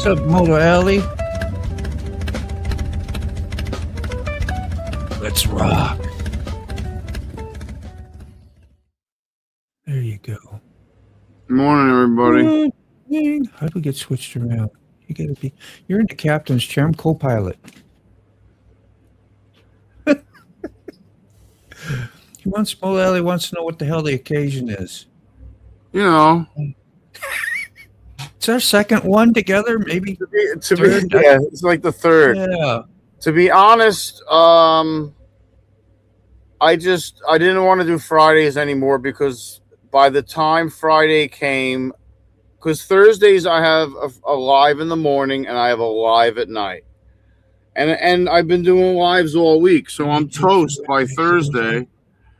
What's up, Moto Alley? Let's rock. There you go. Good morning, everybody. How do we get switched around? You're in the captain's chair. I'm co-pilot. Moto Alley wants to know what the hell the occasion is. You know, It's our second one together, maybe. yeah, it's like the third. Yeah. To be honest, I didn't want to do Fridays anymore because by the time Friday came, because Thursdays I have a live in the morning and I have a live at night, and I've been doing lives all week, so I'm toast by Thursday.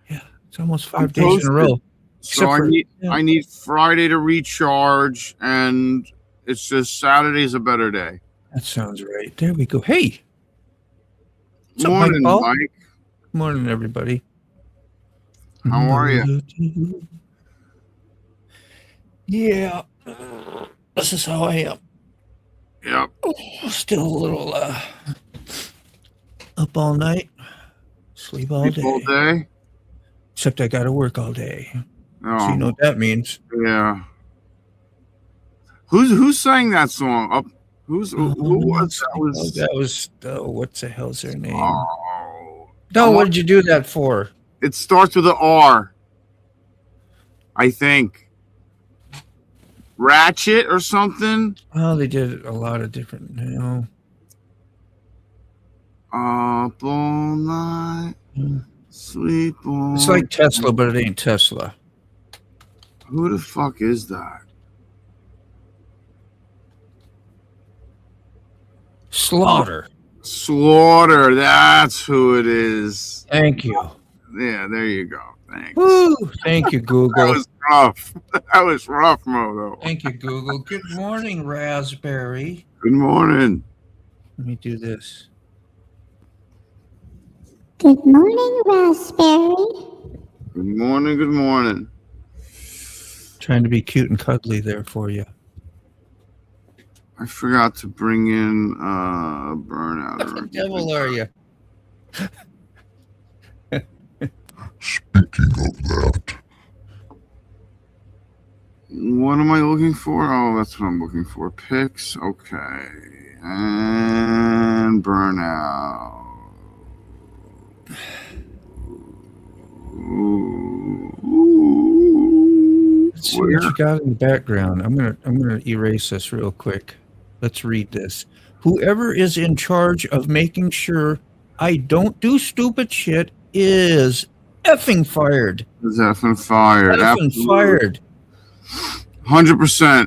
Yeah, it's almost 5 days in a row. So I need Friday to recharge, and it's just Saturday's a better day. That sounds right. There we go. Hey. What's Morning, up, Mike. Morning, everybody. How are you? Yeah. This is how I am. Yep. Still a little up all night. Sleep all day. All day? Except I got to work all day. Oh. So you know what that means. Yeah. Who sang that song? Who was that? That was what the hell's their name? Oh. No, what did you do that for? It starts with an R. I think. Ratchet or something? Oh, they did a lot of different, Up all night. Sleep all. It's like Tesla, but it ain't Tesla. Who the fuck is that? Slaughter. Slaughter, that's who it is. Thank you. Yeah, there you go. Thanks. Woo! Thank you, Google. That was rough. That was rough, Moto. Thank you, Google. Good morning, Raspberry. Good morning. Let me do this. Good morning, Raspberry. Good morning. Good morning. Trying to be cute and cuddly there for you. I forgot to bring in burnout. What the devil are you? Speaking of that, what am I looking for? Oh, that's what I'm looking for. Picks. Okay. And burnout. Let's see what you got in the background. I'm gonna erase this real quick. Let's read this. Whoever is in charge of making sure I don't do stupid shit is effing fired. Is effing fired. Effing fired. 100%.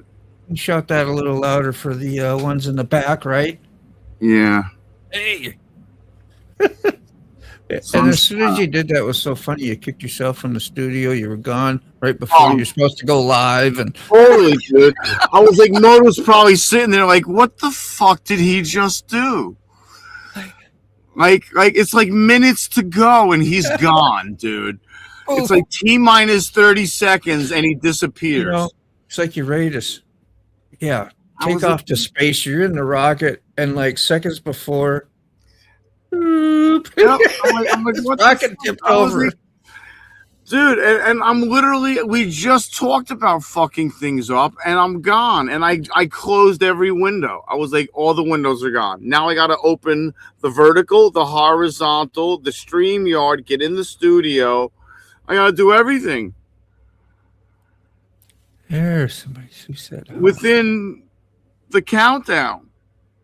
Shout that a little louder for the ones in the back, right? Yeah. Hey. And as soon as you did that, it was so funny. You kicked yourself from the studio. You were gone right before you're supposed to go live. And holy dude, I was like, Moto's probably sitting there like, what the fuck did he just do? Like it's like minutes to go and he's gone, dude. It's like T-minus 30 seconds and he disappears. It's like you're ready to, take off to space. You're in the rocket, and like seconds before. Yep. I'm like, what rocket tipped over. Like, dude, and I'm literally, we just talked about fucking things up, and I'm gone. And I closed every window. I was like, all the windows are gone. Now I got to open the vertical, the horizontal, the StreamYard, get in the studio. I got to do everything. There's somebody who said, within the countdown.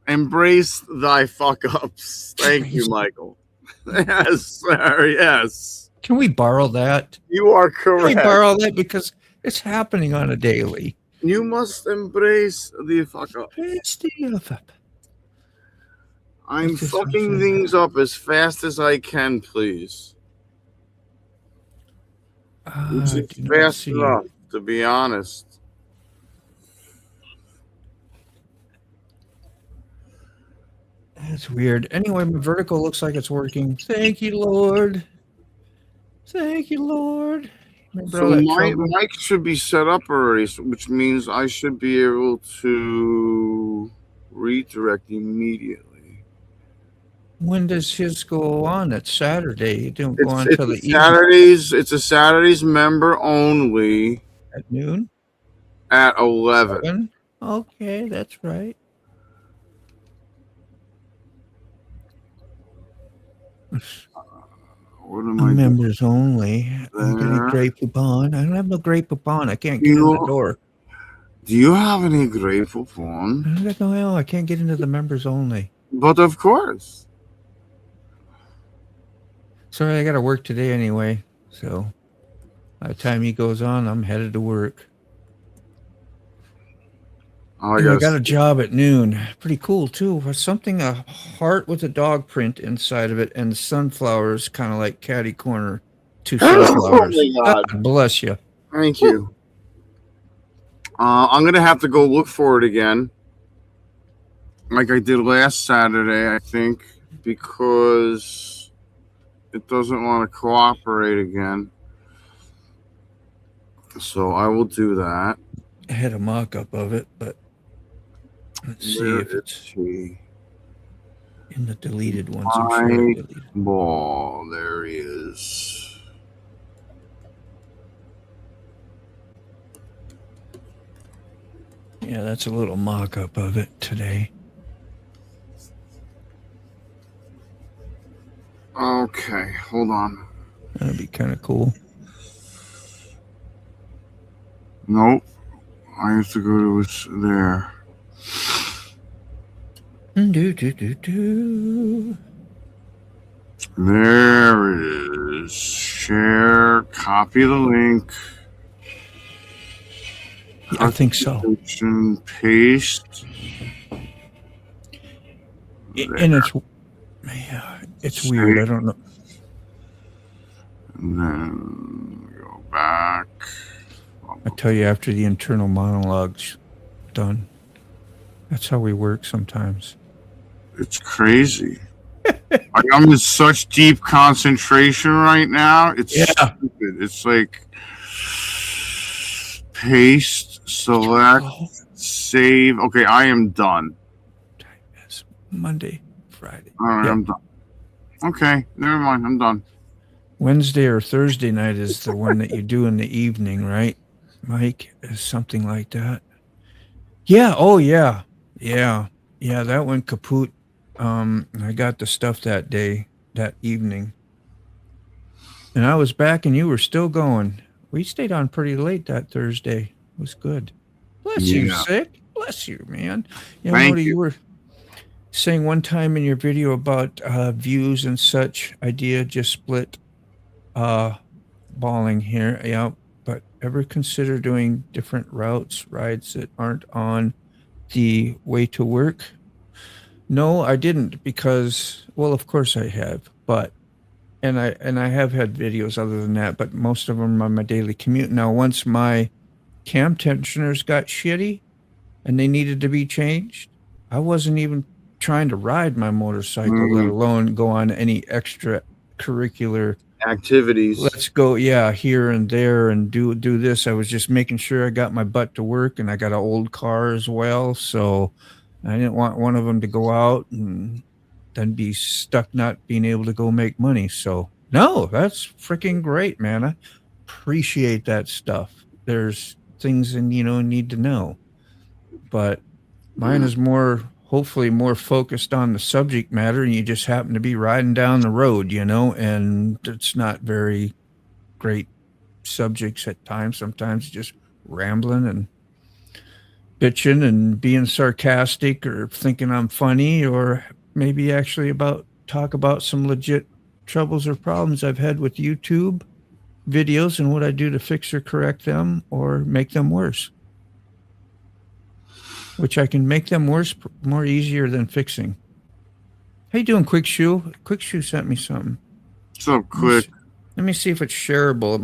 Embrace thy fuck ups. Thank you, Michael. Yes, sir. Yes. Can we borrow that? You are correct. Can we borrow that because it's happening on a daily. You must embrace the fuck up. I'm fucking things up as fast as I can, please. It's fast enough, to be honest. That's weird. Anyway, my vertical looks like it's working. Thank you, Lord. Thank you, Lord. So my mic should be set up already, which means I should be able to Redirect immediately. When does his go on? It's Saturday. It don't go on It's till a the evening Saturdays. It's a Saturdays member only at noon. at 11. 7? Okay, that's right. What am I doing Members only. I'm getting there? Grey Poupon. I don't have no Grey Poupon. I can't get in You the door. do you have any grateful phone? I got no hell. I can't get into the members only. But of course. Sorry, I got to work today anyway. So by the time he goes on, I'm headed to work. Oh, I got a job at noon. Pretty cool too. Something a heart with a dog print inside of it, and sunflowers, kind of like catty corner. 2 sunflowers. Oh my God. God bless you. Thank you. I'm gonna have to go look for it again, like I did last Saturday, I think, because it doesn't want to cooperate again. So I will do that. I had a mock-up of it, but let's see if it's in the deleted ones. I'm sure it's deleted. Ball. There he is. Yeah, that's a little mock-up of it today. Okay, hold on. That'd be kind of cool. Nope. I have to go to there. There it is. Share. Copy the link. Yeah, I think so. Paste. And it's weird. I don't know. And then go back. I tell you, after the internal monologue's done, that's how we work sometimes. It's crazy. I'm in such deep concentration right now. It's stupid. It's like paste, select, save. Okay, I am done. It's Monday, Friday. All right, I'm done. Okay, never mind. I'm done. Wednesday or Thursday night is the one that you do in the evening, right, Mike? Is something like that. Yeah. Oh, yeah. Yeah. Yeah, that went kaput. I got the stuff that day, that evening. And I was back and you were still going. We stayed on pretty late that Thursday. It was good. Bless you, Sick. Bless you, man. You know, Thank Modi, you. You were saying one time in your video about views and such idea, just split balling here. Yeah, but ever consider doing different routes, rides that aren't on the way to work? No, I didn't, because, well, of course I have, but and I have had videos other than that, but most of them are on my daily commute. Now, once my cam tensioners got shitty and they needed to be changed, I wasn't even trying to ride my motorcycle, let alone go on any extra curricular activities. Let's go, here and there and do this. I was just making sure I got my butt to work, and I got an old car as well, so I didn't want one of them to go out and then be stuck not being able to go make money. So no, that's freaking great, man. I appreciate that stuff. There's things need to know, but mine is hopefully more focused on the subject matter, and you just happen to be riding down the road, and it's not very great subjects at times. Sometimes just rambling and bitching and being sarcastic or thinking I'm funny, or maybe actually talk about some legit troubles or problems I've had with YouTube videos and what I do to fix or correct them or make them worse. Which I can make them worse more easier than fixing. How you doing, Quick Shoe? Quick Shoe sent me something. What's up, Quick? Let me see if it's shareable. It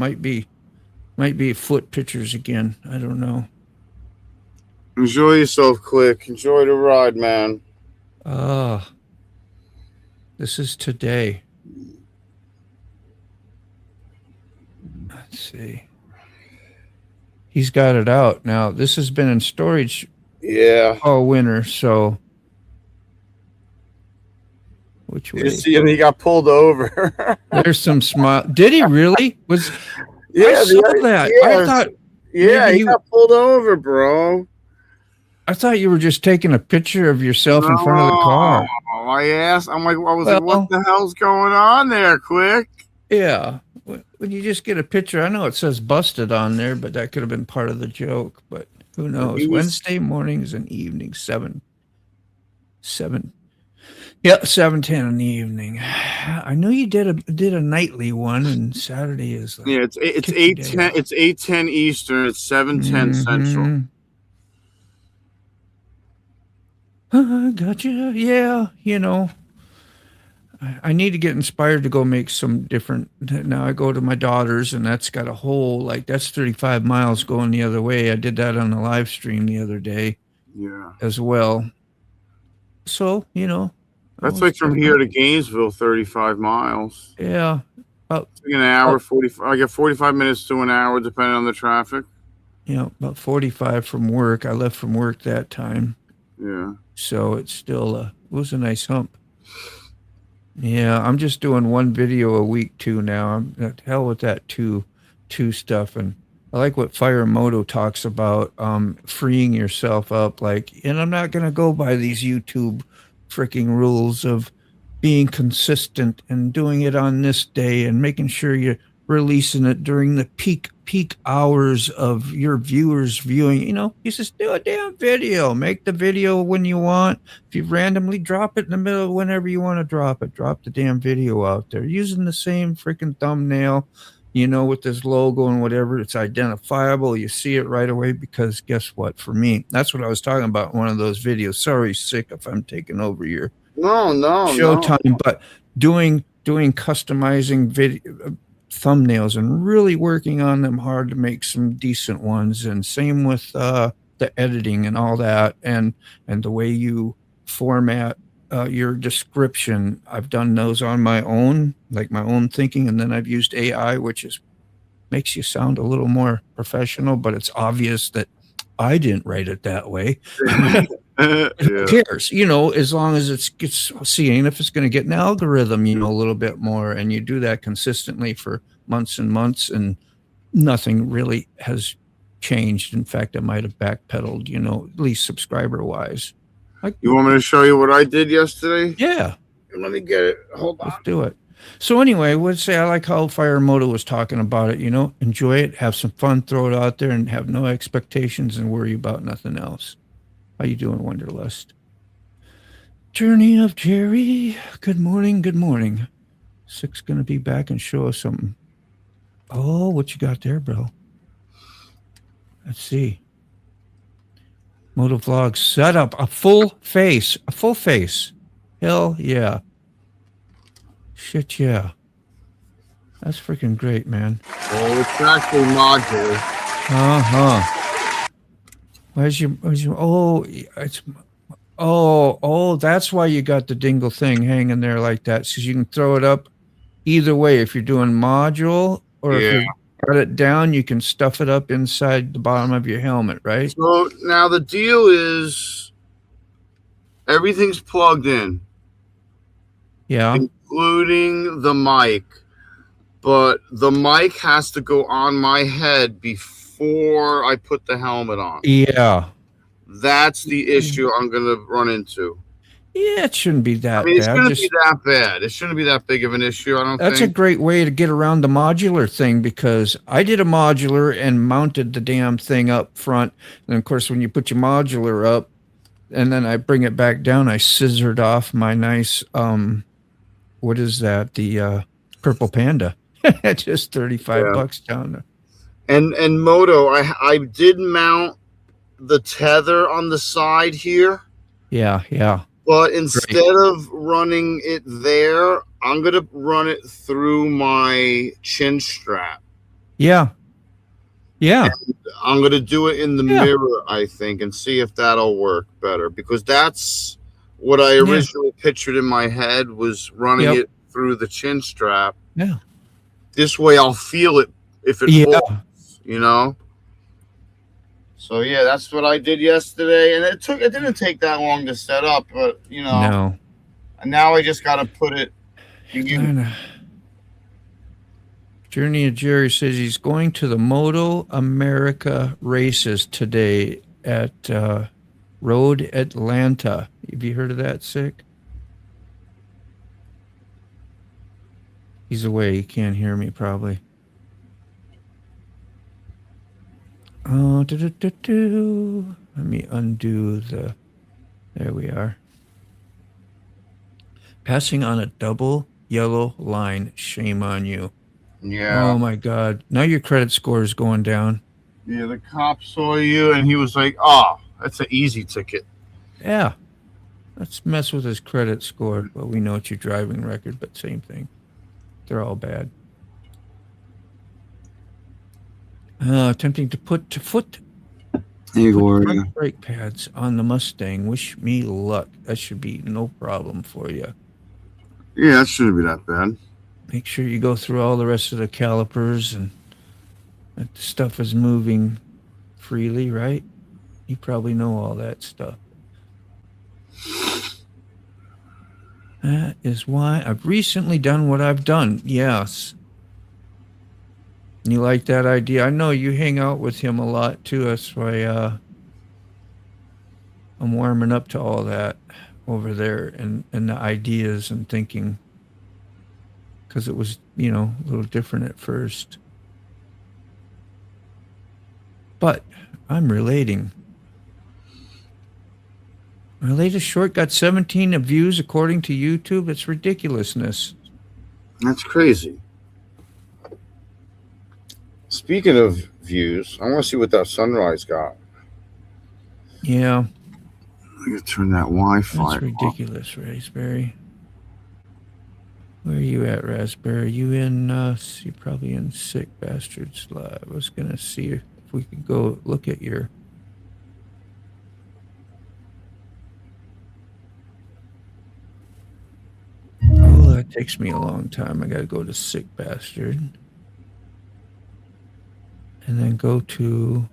might be foot pictures again. I don't know. Enjoy yourself, Quick. Enjoy the ride, man. This is today. Let's see. He's got it out now. This has been in storage all winter, so Which You way? see him? He got pulled over. There's some smile. Did he really? Was Yeah, I saw that? I thought Yeah, maybe he got pulled over, bro. I thought you were just taking a picture of yourself in front of the No, car. I was like, what Well, the hell's going on there? Quick. yeah. When you just get a picture, I know it says busted on there, but that could have been part of the joke. But who knows? He was, Wednesday mornings and evenings, 7. Yeah, 7:10 in the evening. I knew you did a nightly one, and Saturday is like yeah, it's kick your day 8:10. It's 8:10 Eastern. It's 7:10 Central. Gotcha. Yeah, I need to get inspired to go make some different. Now I go to my daughter's, and that's got a whole that's 35 miles going the other way. I did that on a live stream the other day, Yeah, as well. So that's like from here to Gainesville, 35 miles. Yeah, about It's like an hour, 45. I get 45 minutes to an hour, depending on the traffic. About 45 from work. I left from work that time. Yeah. So it's still it was a nice hump. Yeah, I'm just doing one video a week too now. I'm hell with that two stuff, and I like what Fire Moto talks about, freeing yourself up. And I'm not gonna go by these YouTube freaking rules of being consistent and doing it on this day and making sure you're releasing it during the peak hours of your viewers viewing. You just do a damn video. Make the video when you want. If you randomly drop it in the middle, whenever you want to drop it, drop the damn video out there using the same freaking thumbnail, with this logo and whatever. It's identifiable. You see it right away, because guess what? For me, that's what I was talking about in one of those videos. Sorry, Sick, if I'm taking over your showtime, but doing customizing video thumbnails and really working on them hard to make some decent ones, and same with the editing and all that, and the way you format your description. I've done those on my own, like my own thinking, and then I've used AI, which makes you sound a little more professional, but it's obvious that I didn't write it that way. Who cares? As long as it's seeing if it's going to get an algorithm, a little bit more, and you do that consistently for months and months, and nothing really has changed. In fact, I might have backpedaled, at least subscriber wise. You want me to show you what I did yesterday? Yeah. Let me get it. Hold on. Let's do it. So anyway, I would say I like how Fire Moto was talking about it. Enjoy it, have some fun, throw it out there, and have no expectations and worry about nothing else. How you doing, Wanderlust? Journey of Jerry. Good morning. Good morning. Sick's going to be back and show us something. Oh, what you got there, bro? Let's see. Motovlog setup. A full face. Hell yeah. Shit yeah. That's freaking great, man. Oh, it's actually modular. Where's your that's why you got the dingle thing hanging there like that, so you can throw it up either way. If you're doing module, or if you got it down, you can stuff it up inside the bottom of your helmet, right? So now the deal is everything's plugged in. Yeah. Including the mic. But the mic has to go on my head before I put the helmet on. Yeah. That's the issue I'm going to run into. Yeah, it shouldn't be that it's bad. going to be that bad. It shouldn't be that big of an issue, I don't think. That's a great way to get around the modular thing, because I did a modular and mounted the damn thing up front. And, of course, when you put your modular up and then I bring it back down, I scissored off my nice, what is that? The Purple Panda. Just $35 down there. And Moto, I did mount the tether on the side here. Yeah. But instead of running it there, I'm going to run it through my chin strap. Yeah. And I'm going to do it in the mirror, I think, and see if that'll work better. Because that's what I originally pictured in my head, was running it through the chin strap. Yeah. This way I'll feel it if it falls, So that's what I did yesterday, and it didn't take that long to set up, but no, And now I just got to put it. Atlanta. Journey of Jerry says he's going to the Moto America races today at Road Atlanta. Have you heard of that, Sick? He's away. He can't hear me, probably. Oh, let me undo the... There we are. Passing on a double yellow line. Shame on you. Yeah. Oh, my God. Now your credit score is going down. Yeah, the cop saw you, and he was like, oh, that's an easy ticket. Yeah. Let's mess with his credit score. Well, we know it's your driving record, but same thing. They're all bad. Attempting to put front brake pads on the Mustang. Wish me luck. That should be no problem for you. Yeah, that shouldn't be that bad. Make sure you go through all the rest of the calipers and that the stuff is moving freely, right? You probably know all that stuff. That is why I've recently done what I've done. Yes. You like that idea? I know you hang out with him a lot too. That's why I'm warming up to all that over there and the ideas and thinking. Because it was, a little different at first. But I'm relating. My latest short got 17 views according to YouTube. It's ridiculousness. That's crazy. Speaking of views, I want to see what that sunrise got. Yeah. I gotta turn that Wi-Fi. That's ridiculous, Raspberry. Where are you at, Raspberry? You in, you're probably in Sick Bastards Live. I was going to see if we could go look at your... Oh, that takes me a long time. I got to go to Sick Bastard. And then go to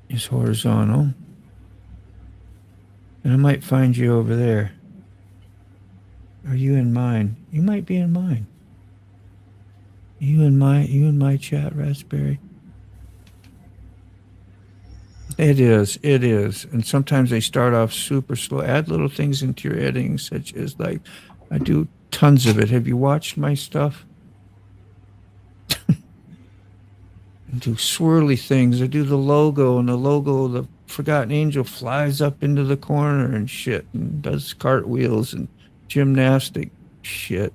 his horizontal. And I might find you over there. Are you in mine? You might be in mine. You in my chat, Raspberry? It is. And sometimes they start off super slow. Add little things into your editing, such as like, I do tons of it. Have you watched my stuff? I do swirly things. I do the logo, and the Forgotten Angel flies up into the corner and shit, and does cartwheels and gymnastic shit.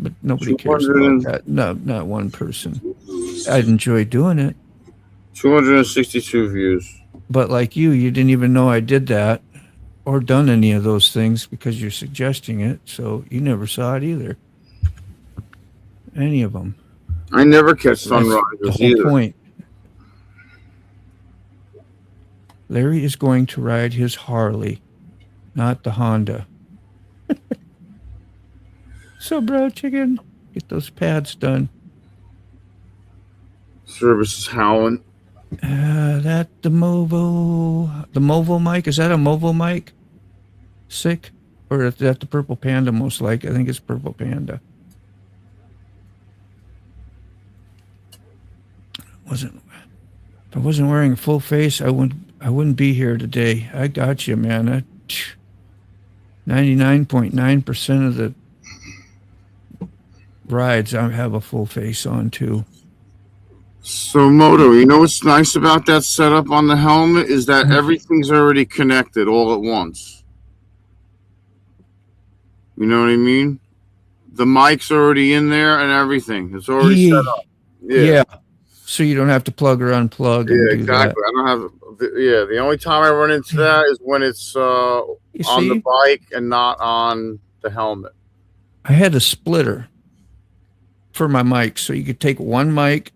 But nobody cares about that. No, not one person. I'd enjoy doing it. 262 views. But like you didn't even know I did that or done any of those things because you're suggesting it. So you never saw it either. Any of them. I never catch sunrises the whole either. Point. Larry is going to ride his Harley, not the Honda. So, bro, chicken, get those pads done. Service is howling. The Movo mic. Is that a Movo mic? Sick? Or is that the Purple Panda most like? I think it's Purple Panda. If I wasn't wearing a full face, I wouldn't be here today. I got you, man. 99.9% of the rides I have a full face on too. So, Moto, you know what's nice about that setup on the helmet is that everything's already connected all at once. You know what I mean? The mic's already in there and everything. It's already set up. Yeah. So you don't have to plug or unplug. Yeah, exactly. I don't have. The only time I run into that is when it's on the bike and not on the helmet. I had a splitter for my mic, so you could take one mic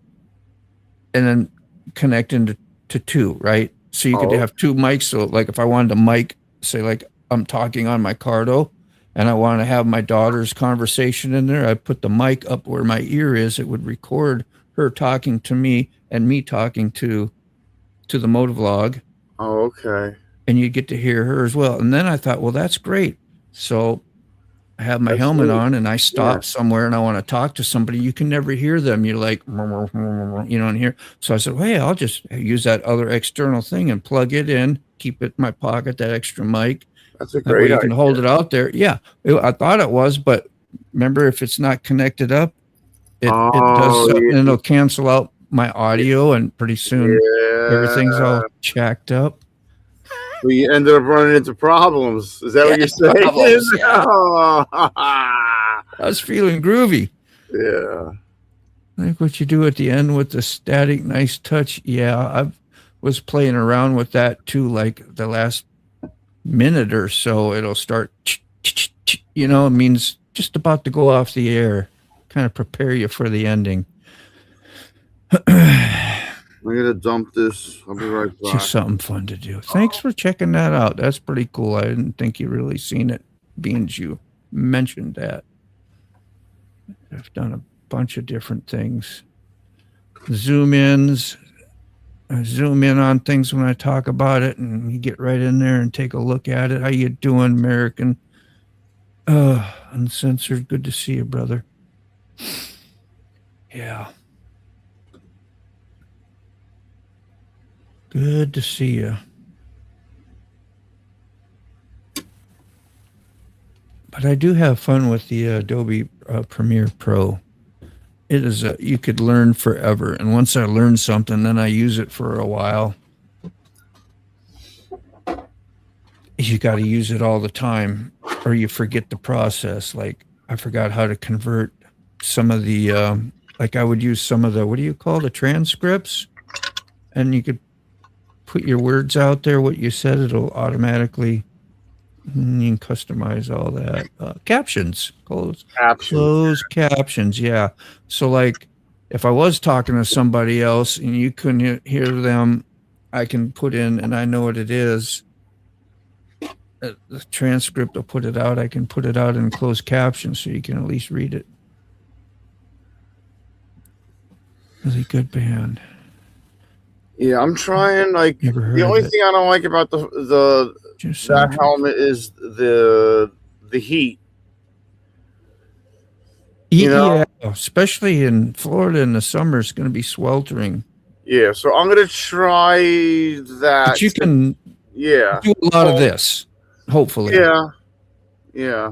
and then connect into two, right? So you could have two mics. So like if I wanted to mic, say like I'm talking on my Cardo and I want to have my daughter's conversation in there, I put the mic up where my ear is. It would record her talking to me and me talking to the motovlog. Oh, okay. and you get to hear her as well. And then I thought, well, that's great. So I have my helmet on and I stop somewhere and I want to talk to somebody. You can never hear them. You're like, in here. So I said, well, hey, I'll just use that other external thing and plug it in, keep it in my pocket, that extra mic. That's a great idea. You can hold it out there. Yeah, I thought it was, but remember, if it's not connected up, it does something and it'll cancel out my audio, and pretty soon everything's all jacked up. We ended up running into problems. Is that what you're saying? Yeah. I was feeling groovy. Yeah. Like what you do at the end with the static nice touch. Yeah, I was playing around with that too, like the last minute or so. It'll start, it means just about to go off the air. Kind of prepare you for the ending. I'm going to dump this. I'll be right back. Just something fun to do. Thanks for checking that out. That's pretty cool. I didn't think you really seen it, being you mentioned that. I've done a bunch of different things. Zoom-ins. I zoom in on things when I talk about it, and you get right in there and take a look at it. How you doing, American? Uncensored. Good to see you, brother. Yeah. Good to see you. But I do have fun with the Adobe Premiere Pro. It is you could learn forever. And once I learn something, then I use it for a while. You got to use it all the time or you forget the process. Like I forgot how to convert some of the, like I would use some of the, what do you call the transcripts? And you could put your words out there, what you said, it'll automatically, you can customize all that. Captions, closed captions. Yeah. So like if I was talking to somebody else and you couldn't hear them, I can put in, and I know what it is. The transcript will put it out. I can put it out in closed captions so you can at least read it. Really good band. Yeah, I'm trying. Like the only thing I don't like about that helmet is the heat. Yeah, especially in Florida in the summer, it's going to be sweltering. Yeah, so I'm going to try that. But you can do a lot of this, hopefully. Yeah.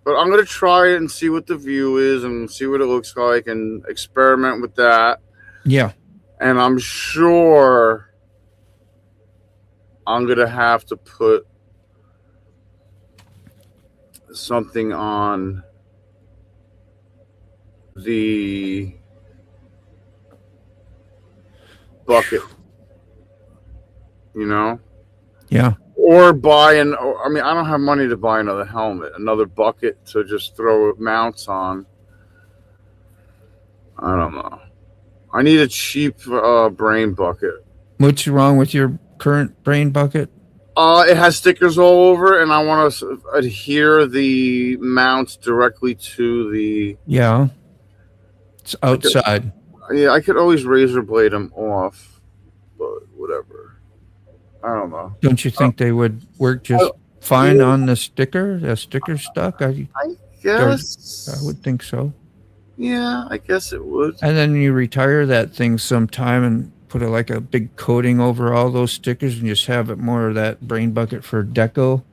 But I'm going to try it and see what the view is and see what it looks like and experiment with that. Yeah. And I'm sure I'm going to have to put something on the bucket, Yeah. Or buy I don't have money to buy another helmet, another bucket to just throw mounts on. I don't know. I need a cheap brain bucket. What's wrong with your current brain bucket? It has stickers all over, and I want to adhere the mounts directly to the... Yeah. It's outside. I could always razor blade them off, but whatever. I don't know. Don't you think they would work just fine on the sticker? The sticker stuck? I guess. I would think so. Yeah, I guess it would. And then you retire that thing sometime and put a big coating over all those stickers and just have it more of that brain bucket for deco.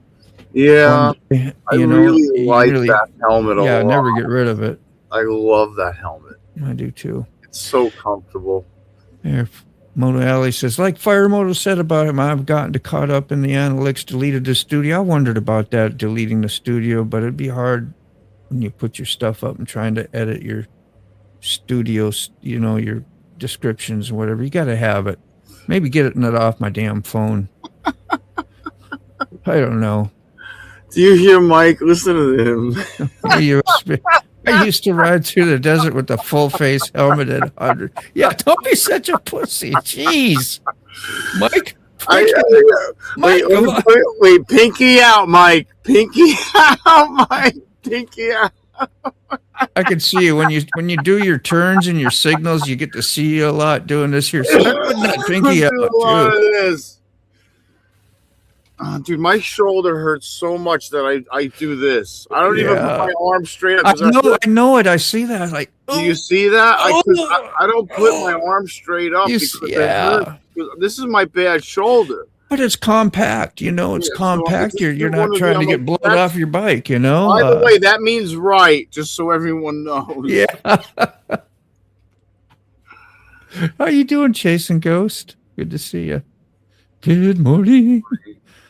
Yeah. I really like that helmet a lot. Yeah, never get rid of it. I love that helmet. I do too. It's so comfortable. There, Moto Alley says, like Fire Moto said about him, I've gotten caught up in the analytics, deleted the studio. I wondered about that, deleting the studio, but it'd be hard when you put your stuff up and trying to edit your studios, your descriptions and whatever. You got to have it. Maybe getting it off my damn phone. I don't know. Do you hear Mike? Listen to him. I used to ride through the desert with a full face helmet at 100. Yeah, don't be such a pussy. Jeez. Mike. Wait, pinky out, Mike. Pinky out, Mike. Pinky out. I can see you when you do your turns and your signals. You get to see you a lot doing this here. So I'm putting that pinky out too. Wait, pinky out, Mike. Pinky out. Pinky out. I really, wait, pinky out, Mike. Pinky out. I could see you when you do your turns and your signals. You get to see you a lot doing this here. So I'm putting that pinky out too. I can see you when you Dude, my shoulder hurts so much that I do this. I don't even put my arm straight up. I know it. I see that. Like, do you see that? I don't put my arm straight up because it hurts. This is my bad shoulder. But it's compact, it's compact. So you're not trying to get blown off your bike, By the way, that means right, just so everyone knows. Yeah. How you doing, Chasing Ghost? Good to see you. Good morning.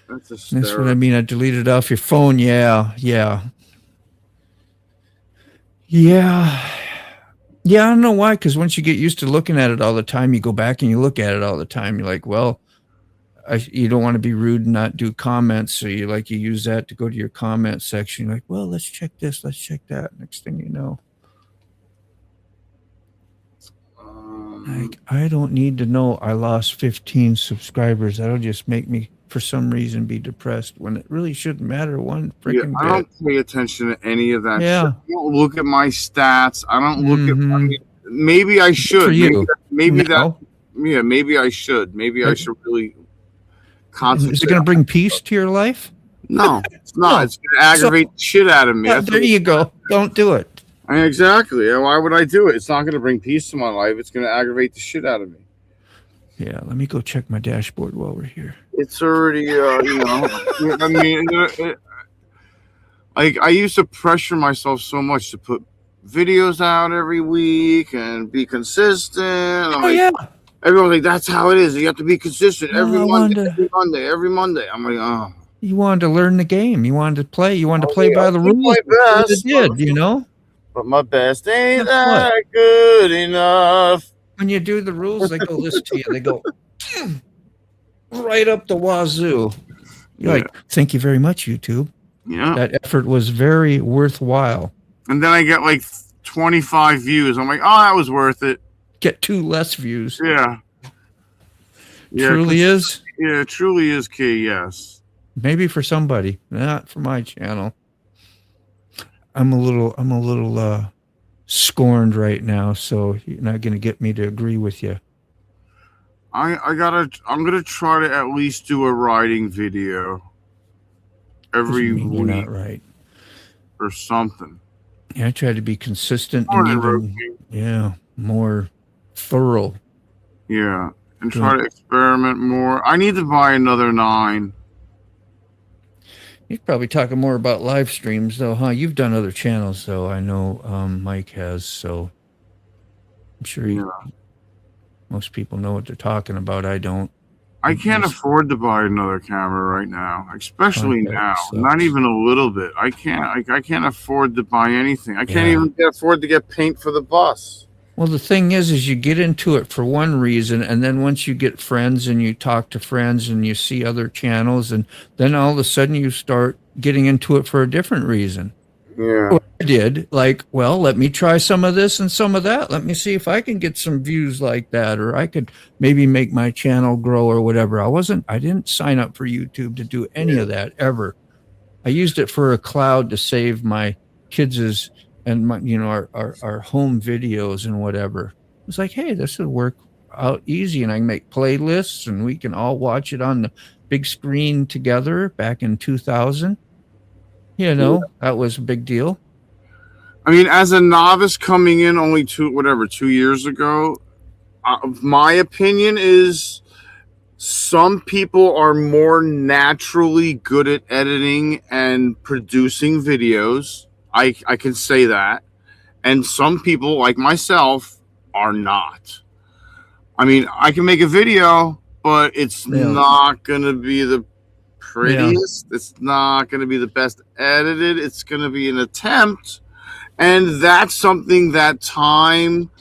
That's what I mean. I deleted it off your phone. Yeah. I don't know why, because once you get used to looking at it all the time, you go back and you look at it all the time. You're like, well, you don't want to be rude and not do comments, so you use that to go to your comment section. You're like, well, let's check this, let's check that. Next thing you know, I don't need to know I lost 15 subscribers. That'll just make me, for some reason, be depressed when it really shouldn't matter one freaking bit. I don't pay attention to any of that. Yeah. I don't look at my stats. I don't look at. Maybe I should. Maybe I should. Maybe I should really concentrate. Is it going to bring peace to your life? No, it's not. It's going to aggravate the shit out of me. There you go. Don't do it. Exactly. Why would I do it? It's not going to bring peace to my life. It's going to aggravate the shit out of me. Yeah, let me go check my dashboard while we're here. It's already, I mean, I used to pressure myself so much to put videos out every week and be consistent. Everyone's like, that's how it is. You have to be consistent every Monday. I'm like, oh. You wanted to learn the game. You wanted to play. You wanted to play by the rules. My best, but my best ain't that good enough. When you do the rules, they go listen to you. They go right up the wazoo. You're like, thank you very much, YouTube. Yeah. That effort was very worthwhile. And then I get like 25 views. I'm like, oh, that was worth it. Get 2 less views. Yeah. Truly is? Yeah, it truly is key, yes. Maybe for somebody, not for my channel. I'm a little scorned right now, so you're not going to get me to agree with you. I'm going to try to at least do a riding video every week. You're not right. Or something. Yeah, I try to be consistent and even more thorough. Yeah, and try to experiment more. I need to buy another 9. You're probably talking more about live streams, though, huh? You've done other channels, though. I know Mike has, so I'm sure most people know what they're talking about. I don't. I can't afford to buy another camera right now, especially now. Not even a little bit. I can't afford to buy anything. I can't even afford to get paint for the bus. Well, the thing is you get into it for one reason, and then once you get friends and you talk to friends and you see other channels, and then all of a sudden you start getting into it for a different reason. Yeah. Well, I did. Like, well, let me try some of this and some of that. Let me see if I can get some views like that, or I could maybe make my channel grow or whatever. I didn't sign up for YouTube to do any of that ever. I used it for a cloud to save my kids' and my, our home videos and whatever. It was like, hey, this would work out easy, and I can make playlists, and we can all watch it on the big screen together. Back in 2000, that was a big deal. I mean, as a novice coming in only 2 years ago, my opinion is some people are more naturally good at editing and producing videos. I can say that. And some people, like myself, are not. I mean, I can make a video, but it's not going to be the prettiest. It's not going to be the best edited. It's going to be an attempt. And that's something that time,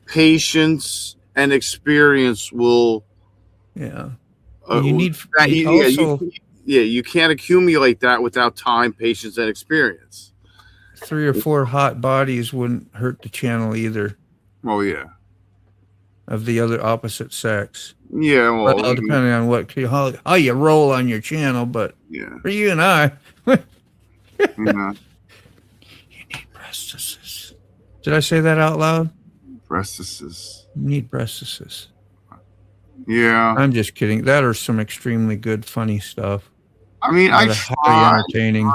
patience, and experience will... you need... you can't accumulate that without time, patience, and experience. 3 or 4 hot bodies wouldn't hurt the channel either. Oh, yeah. Of the other opposite sex. Yeah, well, depending on how you roll on your channel, but for you and I, you need breastises. Did I say that out loud? Breastises. You need breastises. Yeah. I'm just kidding. That or some extremely good, funny stuff. I mean, I highly entertaining.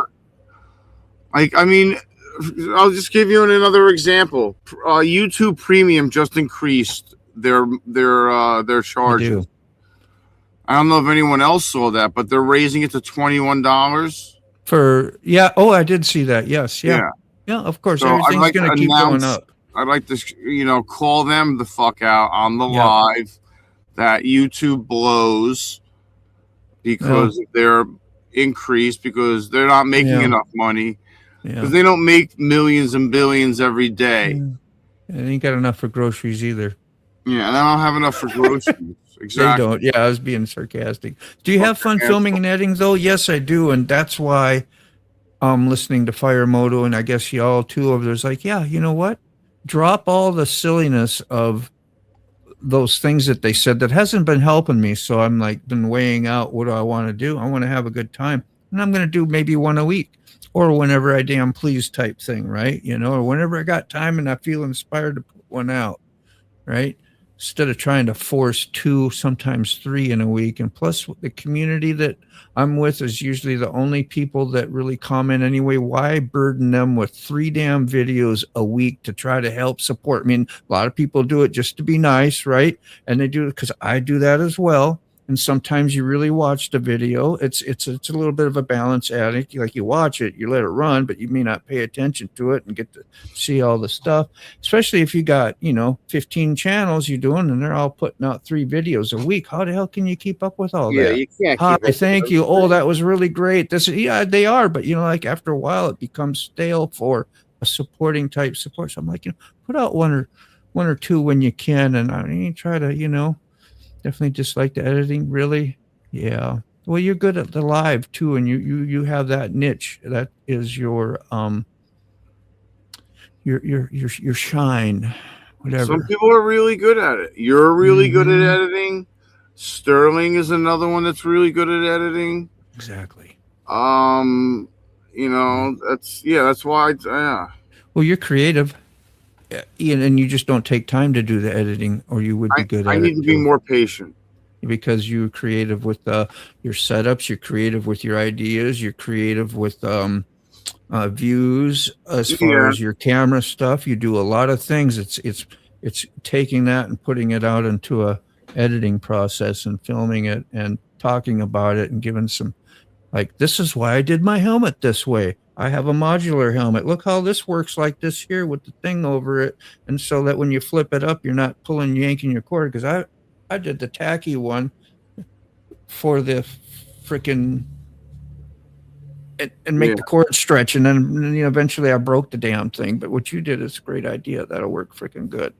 Like, I mean, I'll just give you another example. YouTube Premium just increased their charges. I don't know if anyone else saw that, but they're raising it to $21 Oh, I did see that. Yes, yeah. Of course, so everything's going to keep going up. I'd like to, call them the fuck out on the live that YouTube blows because of their increase, because they're not making enough money. Because they don't make millions and billions every day. They ain't got enough for groceries either. Yeah, and I don't have enough for groceries. Exactly. They don't. Yeah, I was being sarcastic. Do you have fun filming and editing, though? Yes, I do. And that's why I'm listening to Fire Moto, and I guess y'all too over there's like, yeah, you know what? Drop all the silliness of those things that they said that hasn't been helping me. So I'm like been weighing out, what do I want to do? I want to have a good time. And I'm going to do maybe one a week. Or whenever I damn please type thing, right? Or whenever I got time and I feel inspired to put one out, right? Instead of trying to force 2, sometimes 3 in a week. And plus the community that I'm with is usually the only people that really comment anyway. Why burden them with 3 damn videos a week to try to help support? I mean, a lot of people do it just to be nice, right? And they do it because I do that as well. And sometimes you really watch the video. It's a little bit of a balance addict. Like you watch it, you let it run, but you may not pay attention to it and get to see all the stuff. Especially if you got 15 channels you're doing, and they're all putting out 3 videos a week. How the hell can you keep up with all that? Yeah, you can't. Hi, thank you. Oh, that was really great. They are, but like after a while, it becomes stale for a supporting type support. So I'm like, put out one or 2 when you can, and I mean, try to definitely dislike the editing, really. Yeah. Well, you're good at the live too, and you have that niche. That is your shine. Whatever. Some people are really good at it. You're really good at editing. Sterling is another one that's really good at editing. Exactly. That's why. Well, you're creative. And you just don't take time to do the editing, or you would be good at it. I need to be more patient. Because you're creative with your setups, you're creative with your ideas, you're creative with views as far as your camera stuff. You do a lot of things. It's taking that and putting it out into a editing process and filming it and talking about it and giving some, like, this is why I did my helmet this way. I have a modular helmet. Look how this works like this here with the thing over it. And so that when you flip it up, you're not yanking your cord. Because I did the tacky one for the freaking and make the cord stretch. And then eventually I broke the damn thing. But what you did is a great idea. That'll work freaking good.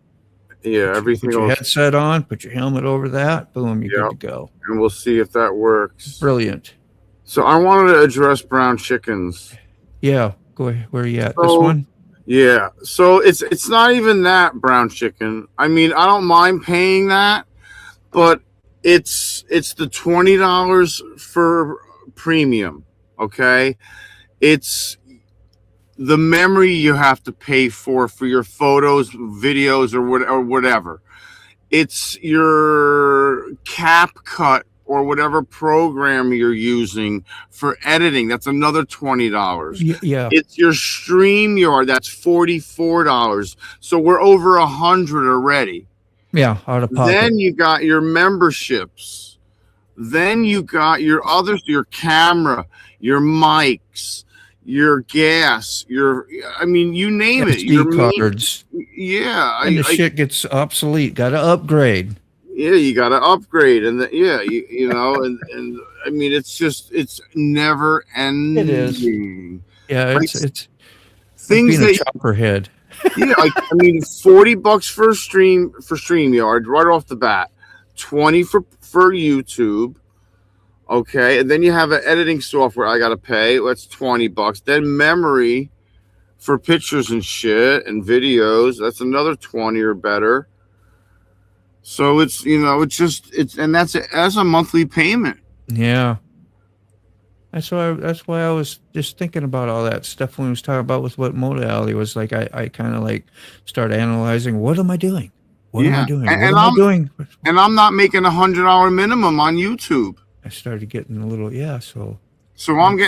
Yeah, everything. Put your headset on, put your helmet over that. Boom, you're good to go. And we'll see if that works. Brilliant. So I wanted to address brown chickens. Yeah, go ahead. Where are you at? This one? Yeah. So it's not even that brown chicken. I mean, I don't mind paying that, but it's the $20 for premium. Okay, it's the memory you have to pay for your photos, videos, or whatever. It's your CapCut or whatever program you're using for editing. That's another $20. Yeah. It's your StreamYard. That's $44. So we're over $100 already. Yeah, out of pocket. Then you got your memberships. Then you got your camera, your mics, your gas, you name it. SD cards. Yeah. And the shit gets obsolete. Got to upgrade. Yeah, you got to upgrade, and and I mean, it's never ending. It is. Yeah, it's things being a chopper head. Yeah, $40 for StreamYard right off the bat, $20 for YouTube. Okay, and then you have an editing software I got to pay. That's $20. Then memory for pictures and shit and videos. That's another $20 or better. So it's that's a monthly payment. Yeah. That's why I was just thinking about all that stuff when we was talking about with what Moto Alley was like. I kind of like start analyzing, what am I doing? What am I doing? What am I doing? And I'm not making $100 minimum on YouTube. I started getting a little, so So I'm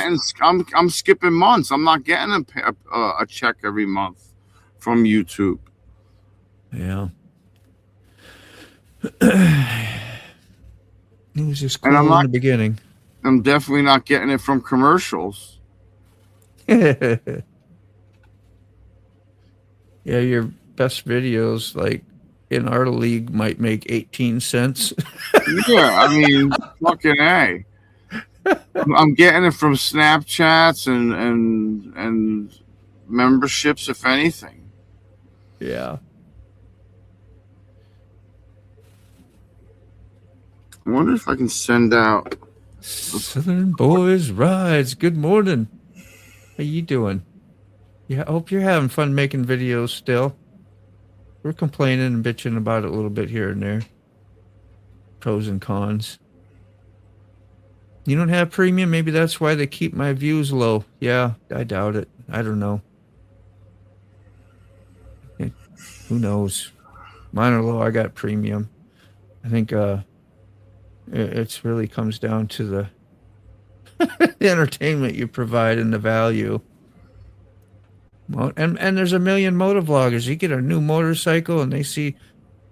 skipping months. I'm not getting a check every month from YouTube. Yeah. It was just And cool in the beginning. I'm definitely not getting it from commercials. Yeah, your best videos, like in our league, might make 18 cents. Yeah, I mean, fucking A. I'm getting it from Snapchats and memberships, if anything. Yeah. I wonder if I can send out Southern Boys Rides. Good morning. How you doing? Yeah, I hope you're having fun making videos still. We're complaining and bitching about it a little bit here and there. Pros and cons. You don't have premium? Maybe that's why they keep my views low. Yeah, I doubt it. I don't know. Who knows? Mine are low. I got premium. I think it's really comes down to the the entertainment you provide and the value. And there's a million motovloggers. You get a new motorcycle and they see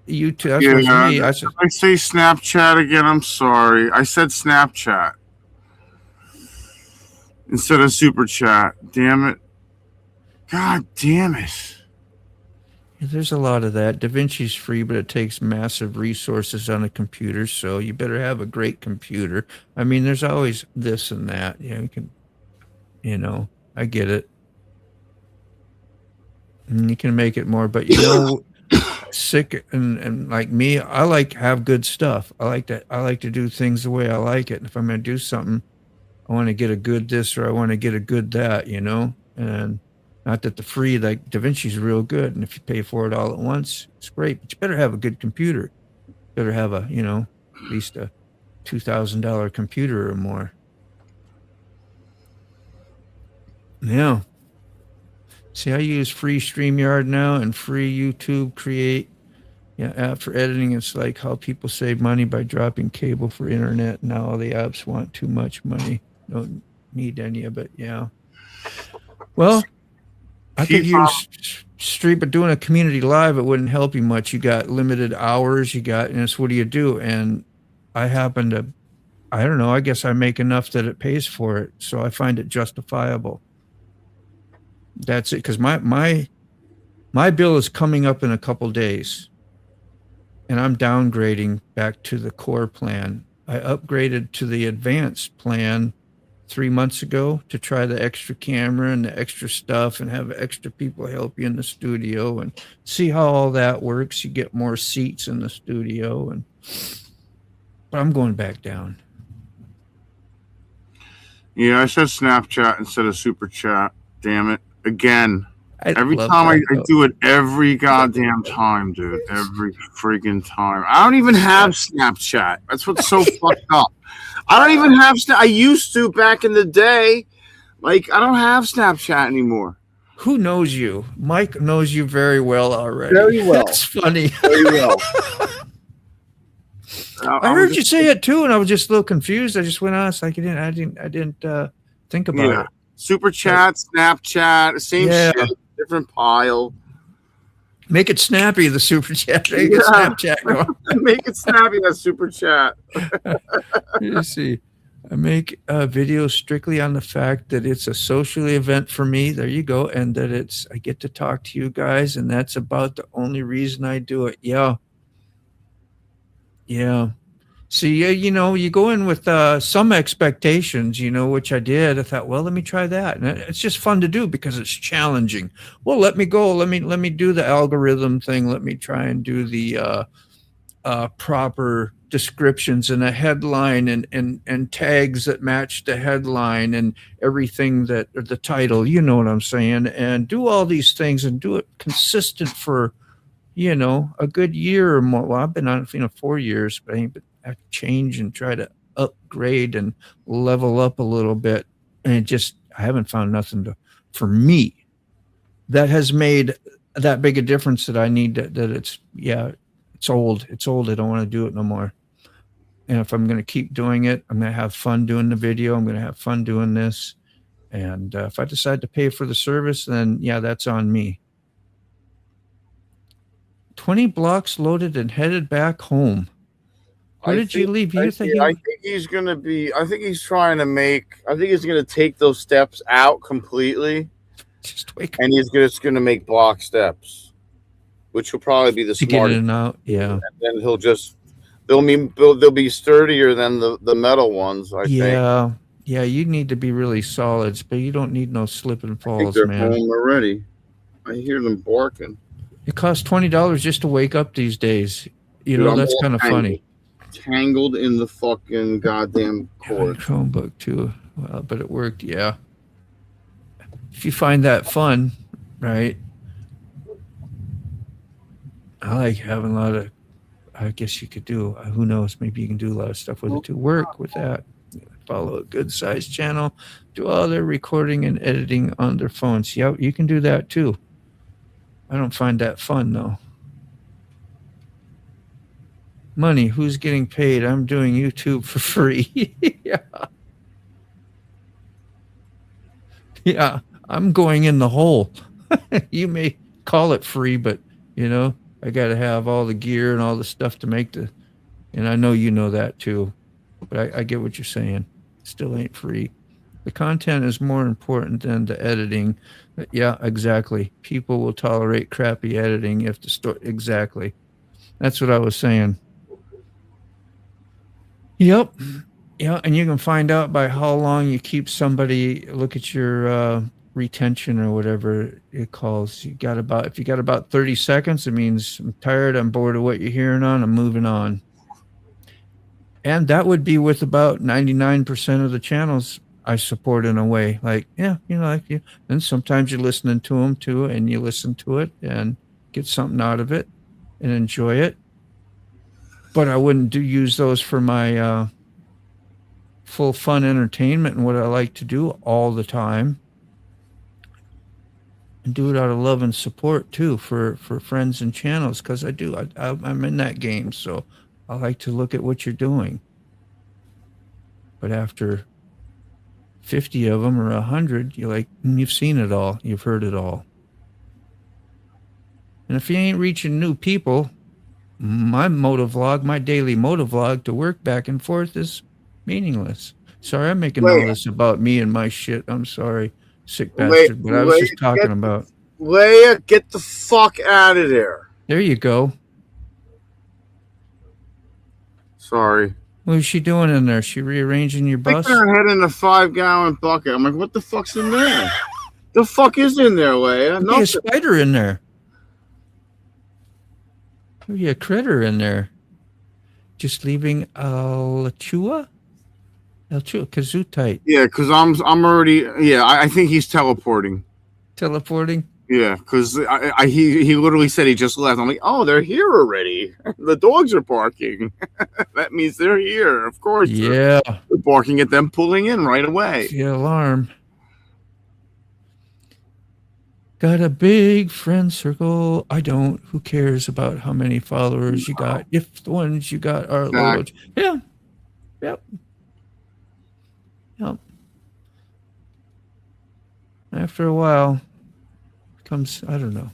YouTube. That's yeah, what's me. I say Snapchat again. I'm sorry. I said Snapchat instead of Super Chat. Damn it. God damn it. There's a lot of that. DaVinci's free, but it takes massive resources on a computer, so you better have a great computer. I mean, there's always this and that. I get it. And you can make it more, but sick and like me, I like to have good stuff. I like to do things the way I like it. And if I'm going to do something, I want to get a good this or I want to get a good that, and not that the free, like DaVinci's real good. And if you pay for it all at once, it's great, but you better have a good computer. Better have at least a $2,000 computer or more. Yeah. See, I use free StreamYard now and free YouTube Create. Yeah, app for editing. It's like how people save money by dropping cable for internet. Now all the apps want too much money. Don't need any of it. Yeah. Well, I could use stream, but doing a community live, it wouldn't help you much. You got limited hours. And it's what do you do? And I happen to, I don't know. I guess I make enough that it pays for it, so I find it justifiable. That's it, because my bill is coming up in a couple days, and I'm downgrading back to the core plan. I upgraded to the advanced plan 3 months ago to try the extra camera and the extra stuff and have extra people help you in the studio and see how all that works. You get more seats in the studio, but I'm going back down. Yeah, I said Snapchat instead of Super Chat. Damn it. Again. Every time I do it every goddamn time, dude. Every freaking time. I don't even have Snapchat. That's what's so fucked up. I don't even have I used to back in the day. Like, I don't have Snapchat anymore. Who knows you? Mike knows you very well already. Very well. That's funny. Very well. I heard you say it too, and I was just a little confused. I just went on. It's like I didn't think about it. Super Chat, Snapchat, same shit, different pile. Make it snappy, the Super Chat. Make it Snapchat going. Make it snappy, that Super Chat. You see, I make videos strictly on the fact that it's a social event for me. There you go, and that I get to talk to you guys, and that's about the only reason I do it. Yeah. See, you go in with some expectations, which I did. I thought, well, let me try that. And it's just fun to do because it's challenging. Well, let me go. Let me do the algorithm thing. Let me try and do the proper descriptions and a headline and tags that match the headline and everything or the title, you know what I'm saying? And do all these things and do it consistent for, a good year or more. Well, I've been on it, 4 years, but I change and try to upgrade and level up a little bit. And I haven't found nothing for me that has made that big a difference that I need that it's old. It's old. I don't want to do it no more. And if I'm going to keep doing it, I'm going to have fun doing the video. I'm going to have fun doing this. And if I decide to pay for the service, then yeah, that's on me. 20 blocks loaded and headed back home. Where did you leave? I think he's gonna be. I think he's trying to make. I think he's gonna take those steps out completely, just wake up. And he's just gonna make block steps, which will probably be the to smart. Get in and out. Yeah. And then he'll just. They'll be sturdier than the metal ones. I think. Yeah. Yeah, you need to be really solids, but you don't need no slip and falls, I think they're man. home already. I hear them barking. It costs $20 just to wake up these days. You know, that's kind of funny. Tangled in the fucking goddamn cord. Yeah, Chromebook too. Well, but it worked, yeah. If you find that fun, right? I like having a lot of, I guess you could do, who knows, maybe you can do a lot of stuff with it to work with that. Follow a good sized channel, do all their recording and editing on their phones. Yeah, you can do that too. I don't find that fun though. Money, who's getting paid? I'm doing YouTube for free. Yeah. Yeah, I'm going in the hole. You may call it free, but you know, I got to have all the gear and all the stuff to make the, and I know you know that too, but I get what you're saying. Still ain't free. The content is more important than the editing. Yeah, exactly. People will tolerate crappy editing if the story, exactly. That's what I was saying. Yep. Yeah, and you can find out by how long you keep somebody. Look at your retention or whatever it calls. If you got about 30 seconds, it means I'm tired, I'm bored of what you're hearing on, I'm moving on. And that would be with about 99% of the channels I support in a way. Like, yeah, you know, like you. And sometimes you're listening to them too, and you listen to it and get something out of it and enjoy it. But I wouldn't use those for my full fun entertainment and what I like to do all the time. And do it out of love and support too for friends and channels, because I do. I'm in that game, so I like to look at what you're doing. But after 50 of them or 100, you're like, you've seen it all, you've heard it all. And if you ain't reaching new people, my motovlog, my daily motovlog to work back and forth is meaningless. Sorry, I'm making all this about me and my shit. I'm sorry, sick bastard. But I was just talking about. Leia, get the fuck out of there. There you go. Sorry. What is she doing in there? She rearranging your bus? Sticking her head in a 5-gallon bucket. I'm like, what the fuck's in there? The fuck is in there, Leia? There's a spider in there. Maybe a critter in there. Just leaving Alachua, Kazutite. Yeah, because I'm already. Yeah, I think he's teleporting. Teleporting. Yeah, because he literally said he just left. I'm like, oh, they're here already. The dogs are barking. That means they're here. Of course. Yeah. They're barking at them pulling in right away. The alarm. Got a big friend circle. I don't. Who cares about how many followers you got? If the ones you got are loyal. Yeah. Yep. Yep. After a while, comes, I don't know.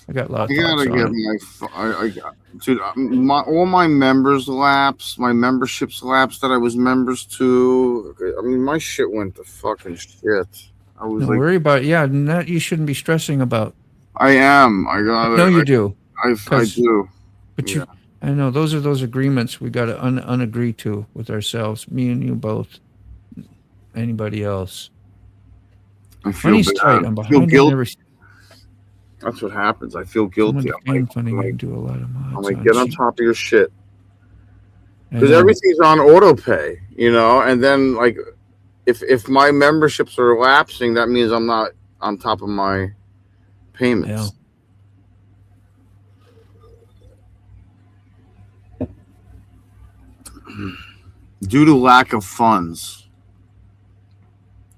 I got lots of thoughts on it. Dude, all my members lapse, my memberships lapse that I was members to. I mean, my shit went to fucking shit. I was Don't worry about it. Yeah, that you shouldn't be stressing about. I am. I got it. No, you do. I do. But yeah. I know those are those agreements we got to unagree to with ourselves. Me and you both. Anybody else? I feel Money's tight. I'm behind. That's what happens. I feel guilty. I'm like, do a lot of mods. I'm like, get on top of your shit. Because Yeah. everything's on auto pay, you know, and then like if my memberships are lapsing, that means I'm not on top of my payments. Yeah. Due to lack of funds.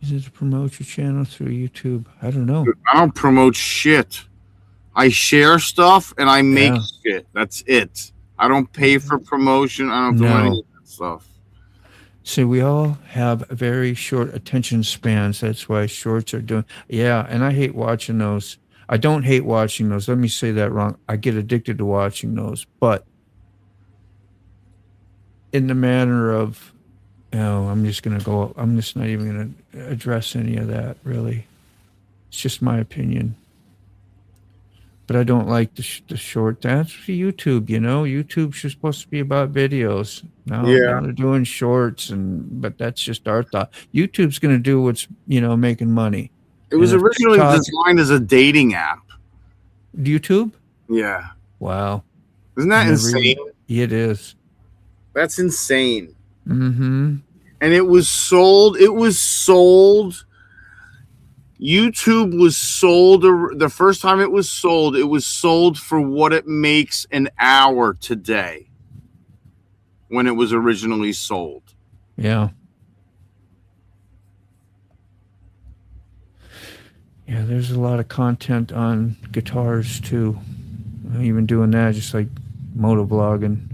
Is it to promote your channel through YouTube? I don't know. I don't promote shit. I share stuff and I make shit. That's it. I don't pay for promotion. I don't do anything. stuff. See, we all have very short attention spans. That's why shorts are doing. Yeah, and I hate watching those. I don't hate watching those. Let me say that wrong. I get addicted to watching those, but in the manner of, I'm just going to go, I'm just not even going to address any of that, really. It's just my opinion. But I don't like the short. That's for YouTube, YouTube's just supposed to be about videos. Now they're doing shorts, but that's just our thought. YouTube's going to do what's, making money. It was originally designed as a dating app. YouTube? Yeah. Wow. Isn't that insane? It is. That's insane. Mm-hmm. And it was sold. YouTube was sold. The first time it was sold for what it makes an hour today when it was originally sold. Yeah. Yeah, there's a lot of content on guitars too. I'm even doing that, just like motovlogging.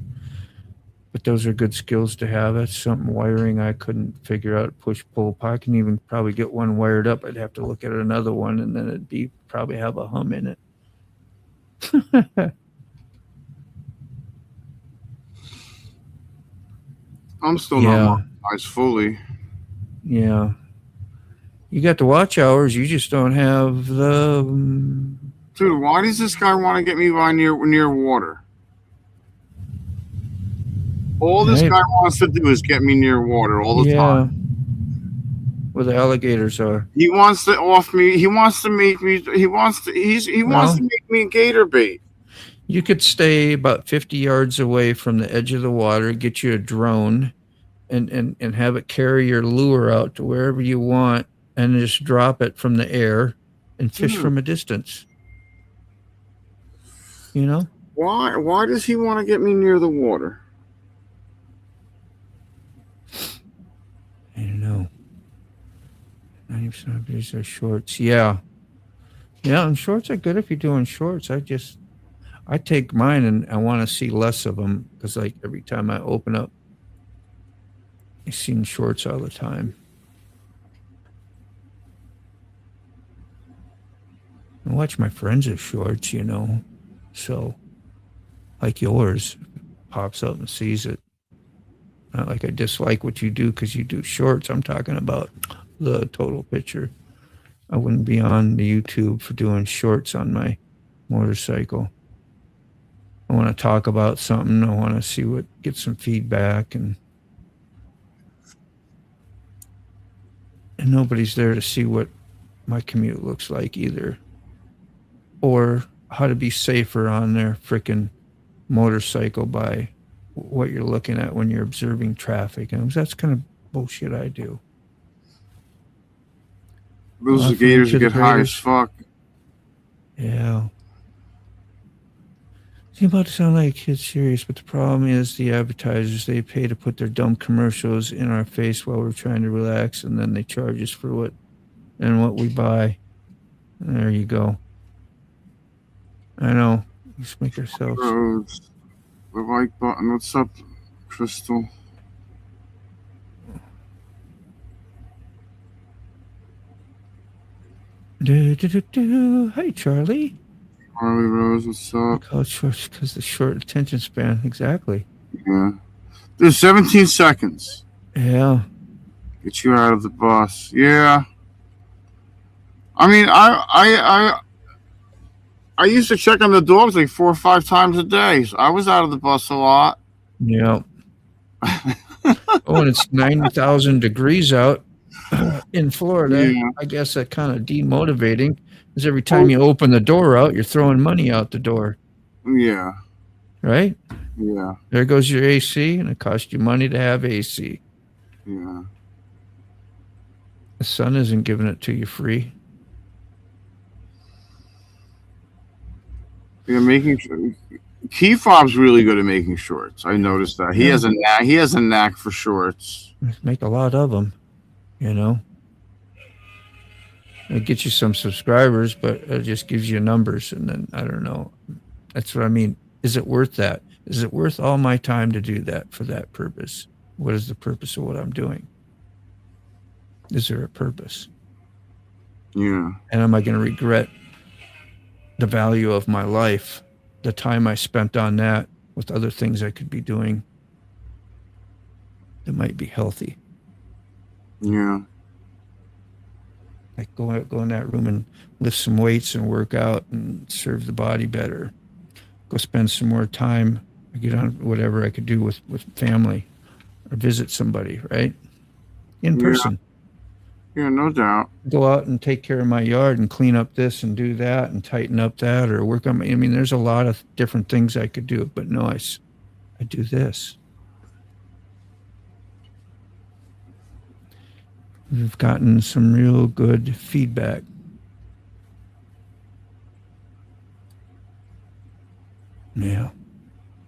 But those are good skills to have. That's something wiring I couldn't figure out. Push, pull. I can even probably get one wired up. I'd have to look at another one, and then it'd probably have a hum in it. I'm still not monetized fully. Yeah. You got the watch hours. You just don't have the. Dude, why does this guy want to get me by near water? All this guy wants to do is get me near water all the time. Where the alligators are. He wants to off me. He wants to make me. He wants to make me gator bait. You could stay about 50 yards away from the edge of the water, get you a drone, and have it carry your lure out to wherever you want, and just drop it from the air and fish from a distance. Why does he want to get me near the water? I don't know. 90% of these are shorts. Yeah, and shorts are good if you're doing shorts. I take mine and I want to see less of them because, like, every time I open up, I see shorts all the time. I watch my friends' shorts, so like yours pops up and sees it. Not like I dislike what you do because you do shorts. I'm talking about the total picture. I wouldn't be on the YouTube for doing shorts on my motorcycle. I want to talk about something. I want to get some feedback, and nobody's there to see what my commute looks like either, or how to be safer on their freaking motorcycle by what you're looking at when you're observing traffic. And that's kind of bullshit I do. Those gators get high as fuck. Yeah. You're about to sound like a kid serious, but the problem is the advertisers, they pay to put their dumb commercials in our face while we're trying to relax, and then they charge us for what we buy. And there you go. I know. Let's make ourselves. The like button. What's up, Crystal? Hey, Charlie. Harley Rose, what's up? Because the short attention span. Exactly. Yeah. There's 17 seconds. Yeah. Get you out of the bus. Yeah. I mean, I used to check on the dogs like 4 or 5 times a day. So I was out of the bus a lot. Yeah. And it's 90,000 degrees out in Florida. Yeah. I guess that kind of demotivating because every time you open the door out, you're throwing money out the door. Yeah. Right? Yeah. There goes your AC, and it costs you money to have AC. Yeah. The sun isn't giving it to you free. Yeah, Key Fob's really good at making shorts. I noticed that he has a knack for shorts. Make a lot of them, It gets you some subscribers, but it just gives you numbers, and then I don't know. That's what I mean. Is it worth that? Is it worth all my time to do that for that purpose? What is the purpose of what I'm doing? Is there a purpose? Yeah. And am I going to regret the value of my life, the time I spent on that with other things I could be doing that might be healthy? Yeah. Like go in that room and lift some weights and work out and serve the body better. Go spend some more time, get on whatever I could do with family or visit somebody, right? In person. Yeah, no doubt. Go out and take care of my yard and clean up this and do that and tighten up that or work on my, I mean, there's a lot of different things I could do, but no, I do this. We've gotten some real good feedback. Yeah.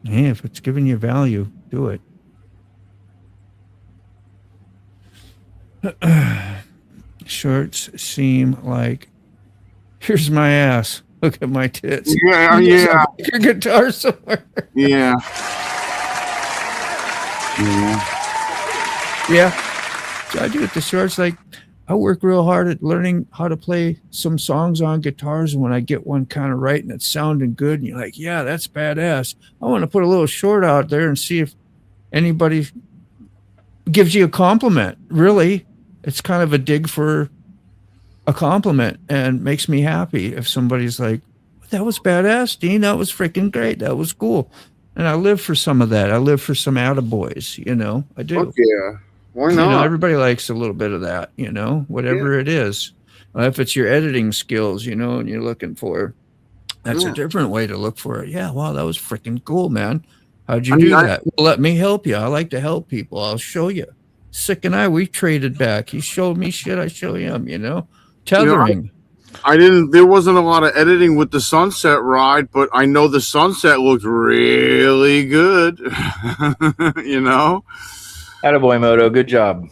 Hey, if it's giving you value, do it. Shorts seem like, here's my ass. Look at my tits. Yeah. Your guitar somewhere. Yeah. So I do it. The shorts, like, I work real hard at learning how to play some songs on guitars. And when I get one kind of right and it's sounding good, and you're like, yeah, that's badass. I want to put a little short out there and see if anybody gives you a compliment. Really, it's kind of a dig for a compliment and makes me happy if somebody's like, that was badass, Dean. That was freaking great. That was cool. And I live for some of that. I live for some attaboys, I do. Fuck yeah. Why not? Everybody likes a little bit of that, whatever it is. If it's your editing skills, and you're looking for, that's a different way to look for it. Yeah, wow, that was freaking cool, man. How'd you do that? Well, let me help you. I like to help people. I'll show you. Sick and I, we traded back. He showed me shit. I show him, tethering. There wasn't a lot of editing with the sunset ride, but I know the sunset looked really good. Attaboy, Moto. Good job.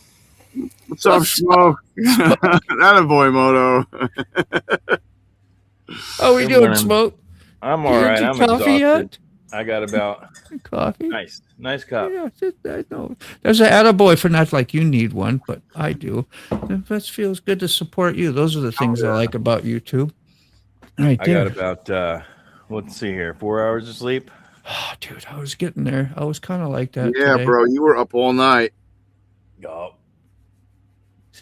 What's up, Smoke? Attaboy, Moto. How we doing, Smoke? I'm all right. I'm coffee exhausted. Yet? I got about coffee. Nice cup. Yeah, I know. There's an attaboy for not like you need one, but I do. That feels good to support you. Those are the things I like about YouTube. Right there. I got about let's see here, 4 hours of sleep. Oh, dude, I was getting there. I was kind of like that. Yeah, today. bro, you were up all night. Yup.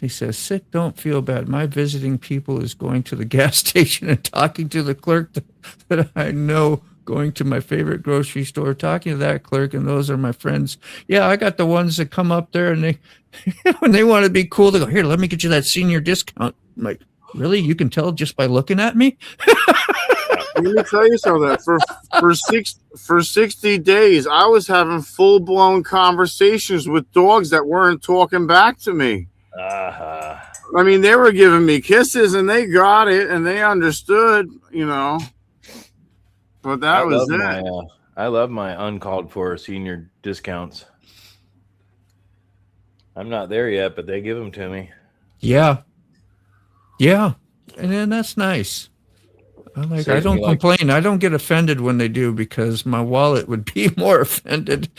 He says, sick, don't feel bad. My visiting people is going to the gas station and talking to the clerk that I know, going to my favorite grocery store, talking to that clerk, and those are my friends. Yeah, I got the ones that come up there and they, when they want to be cool, they go, here, let me get you that senior discount. I'm like, really? You can tell just by looking at me? Let me tell you something. For 60 days, I was having full-blown conversations with dogs that weren't talking back to me. Uh-huh. I mean, they were giving me kisses, and they got it, and they understood, But that was it. I love my uncalled for senior discounts. I'm not there yet, but they give them to me. Yeah. And then that's nice. I don't complain. I don't get offended when they do because my wallet would be more offended.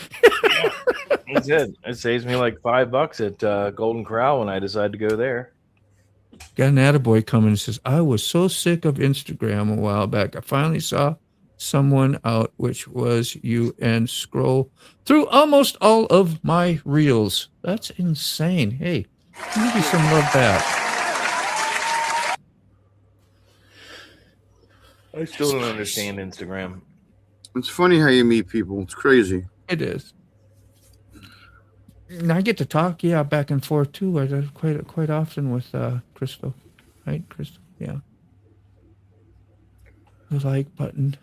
That's it. It saves me like $5 at Golden Corral when I decide to go there. Got an attaboy coming and says, I was so sick of Instagram a while back. I finally saw someone out, which was you, and scroll through almost all of my reels. That's insane. Hey, maybe some love back. I still don't understand Instagram. It's funny how you meet people. It's crazy. It is. And I get to talk, back and forth too. I do quite often with Crystal, right? Crystal, yeah. The like button.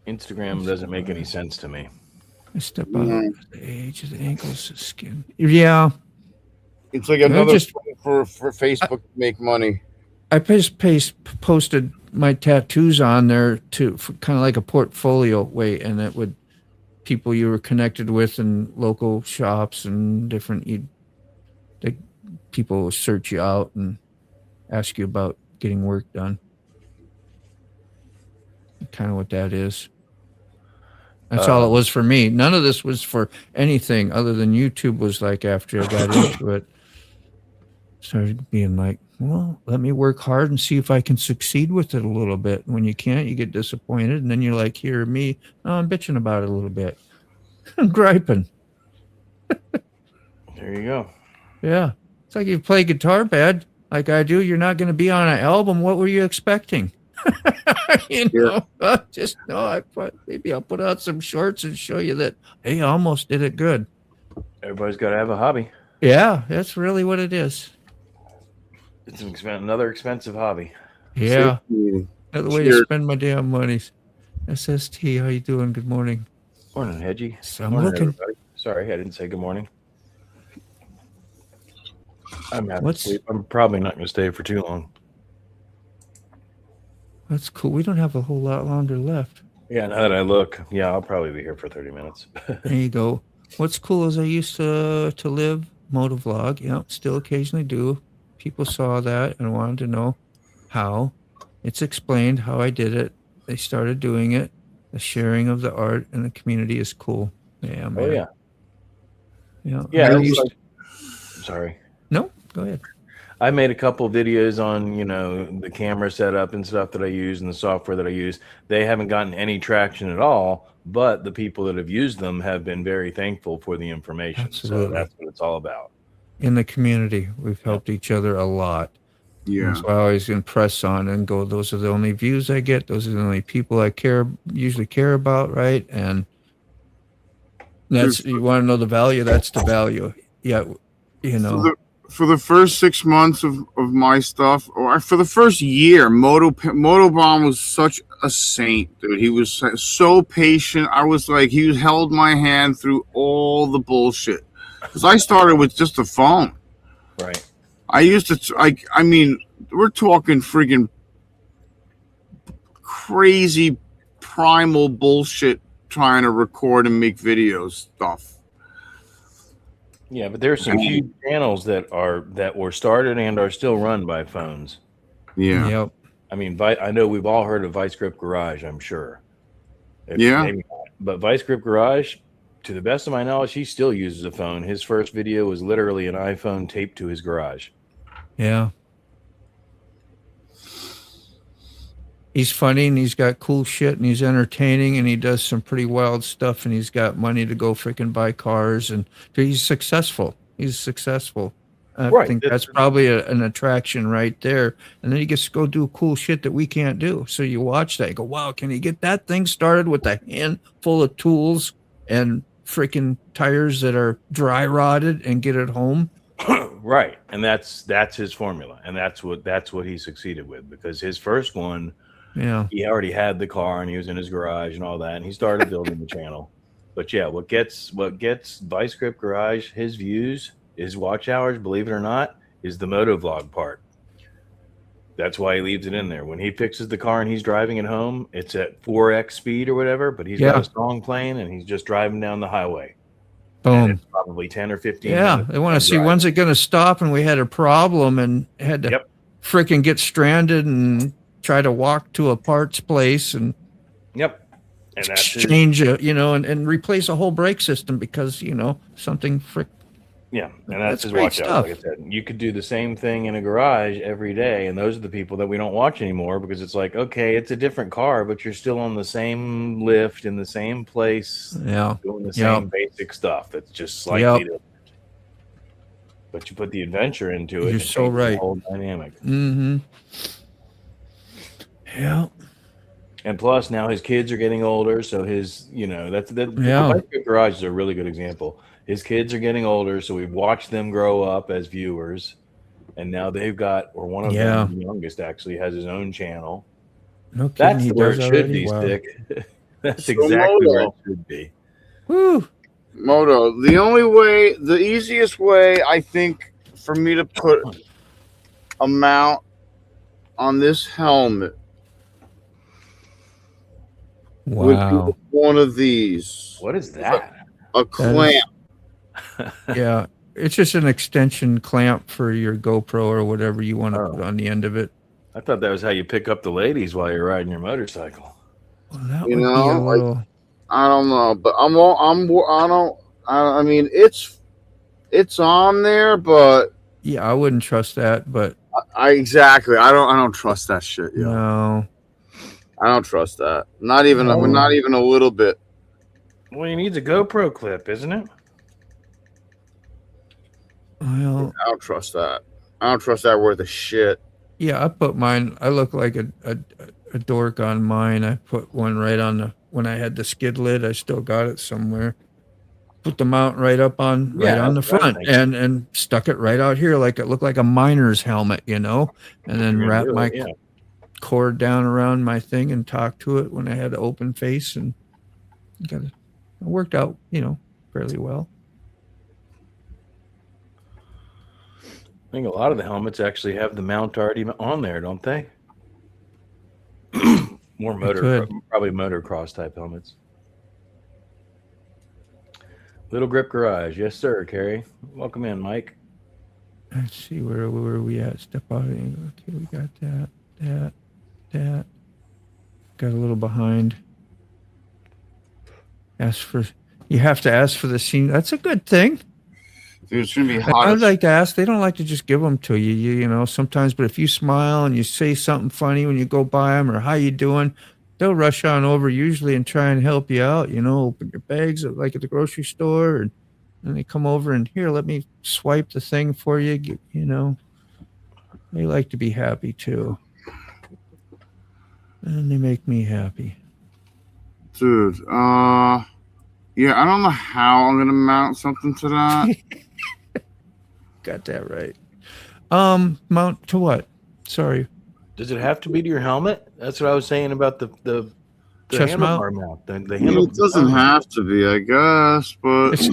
Instagram doesn't make any sense to me. I step out of the age of the ankles, the skin. Yeah. It's like another for Facebook to make money. I posted my tattoos on there for kind of like a portfolio way, and it would people you were connected with in local shops and different people will search you out and ask you about getting work done. Kind of what that is. That's all it was for me. None of this was for anything other than YouTube was like after I got into it. Started being like, well, let me work hard and see if I can succeed with it a little bit. When you can't, you get disappointed. And then you're like, here, me, oh, I'm bitching about it a little bit. I'm griping. There you go. Yeah. It's like you play guitar bad like I do. You're not going to be on an album. What were you expecting? Just no. Maybe I'll put out some shorts and show you that. Hey, I almost did it good. Everybody's got to have a hobby. Yeah, that's really what it is. It's another expensive hobby. Yeah, another way to spend my damn money. SST, how you doing? Good morning. Morning, Hedgie. So I'm looking. Everybody. Sorry, I didn't say good morning. I'm having to sleep. I'm probably not going to stay for too long. That's cool. We don't have a whole lot longer left. Yeah, now that I look, I'll probably be here for 30 minutes. There you go. What's cool is I used to live motovlog. Yeah, still occasionally do. People saw that and wanted to know how. It's explained how I did it. They started doing it. The sharing of the art and the community is cool. Yeah, man. Oh, yeah. Yeah. Sorry. No, go ahead. I made a couple of videos on, the camera setup and stuff that I use and the software that I use. They haven't gotten any traction at all, but the people that have used them have been very thankful for the information. Absolutely. So that's what it's all about. In the community, we've helped each other a lot. Yeah. So I always impress on and go, those are the only views I get. Those are the only people I usually care about, right? And you want to know the value, that's the value. Yeah, For the first 6 months of my stuff, or for the first year, Motobaum was such a saint, dude. He was so patient. I was like, he held my hand through all the bullshit. Because I started with just a phone. Right. I used to, I mean, we're talking friggin' crazy primal bullshit trying to record and make videos stuff. Yeah, but there's some huge channels that were started and are still run by phones. Yeah. Yep. I mean, I know we've all heard of Vice Grip Garage, I'm sure. Maybe not. But Vice Grip Garage, to the best of my knowledge, he still uses a phone. His first video was literally an iPhone taped to his garage. Yeah. He's funny and he's got cool shit and he's entertaining and he does some pretty wild stuff and he's got money to go freaking buy cars and he's successful. I think that's probably an attraction right there. And then he gets to go do cool shit that we can't do. So you watch that, you go, wow, can he get that thing started with a handful of tools and freaking tires that are dry rotted and get it home? Right. And that's his formula. And that's what he succeeded with, because his first one, he already had the car and he was in his garage and all that. And he started building the channel. But yeah, what gets Vice Grip Garage his views, his watch hours, believe it or not, is the motovlog part. That's why he leaves it in there. When he fixes the car and he's driving it home, it's at 4x speed or whatever, but he's got a song playing and he's just driving down the highway. Boom. It's probably 10 or 15 minutes. They want to see when's it going to stop, and we had a problem and had to freaking get stranded and try to walk to a parts place and and that's change and replace a whole brake system because something and that's his watch out. Like I said, you could do the same thing in a garage every day, and those are the people that we don't watch anymore, because it's like, okay, it's a different car, but you're still on the same lift in the same place, doing the same basic stuff. That's just slightly different. But you put the adventure into it. You're so right. The whole dynamic. Mm-hmm. Yeah. And plus, now his kids are getting older, so the garage is a really good example. His kids are getting older, so we've watched them grow up as viewers, and now they've got, or one of them, the youngest actually, has his own channel. No kidding, that's where it should be, Stick. That's exactly where it should be. Woo. Moto, the easiest way, I think, for me to put a mount on this helmet would be one of these. What is that? A clamp. Yeah, it's just an extension clamp for your GoPro or whatever you want to put on the end of it. I thought that was how you pick up the ladies while you're riding your motorcycle. Well, that would be a little... I don't know, but I mean, it's on there, but Yeah, I wouldn't trust that, but exactly. I don't trust that shit, yo. no. I don't trust that. Not even a little bit. Well, he needs a GoPro clip, isn't it? Well, I don't trust that. I don't trust that worth of shit. yeah, I put mine. I look like a dork on mine. I put one right on when I had the skid lid. I still got it somewhere. Put the mount right on the front and stuck it right out here like it looked like a miner's helmet, and then wrapped my cord down around my thing and talked to it when I had an open face, and it worked out, fairly well. I think a lot of the helmets actually have the mount already on there, don't they? More probably motocross type helmets. Little Grip Garage, yes sir, Carrie. Welcome in, Mike. Let's see where we at. Step out. Okay, we got that. Got a little behind. You have to ask for the scene. That's a good thing. Dude, it's gonna be hot. I'd like to ask. They don't like to just give them to you, sometimes. But if you smile and you say something funny when you go by them, or how you doing, they'll rush on over usually and try and help you out. Open your bags like at the grocery store, and they come over and here, let me swipe the thing for you. They like to be happy too, and they make me happy. Dude, yeah, I don't know how I'm gonna mount something to that. Got that right. Mount to what? Sorry. Does it have to be to your helmet? That's what I was saying about the chest mount. It doesn't have to be, I guess, but it's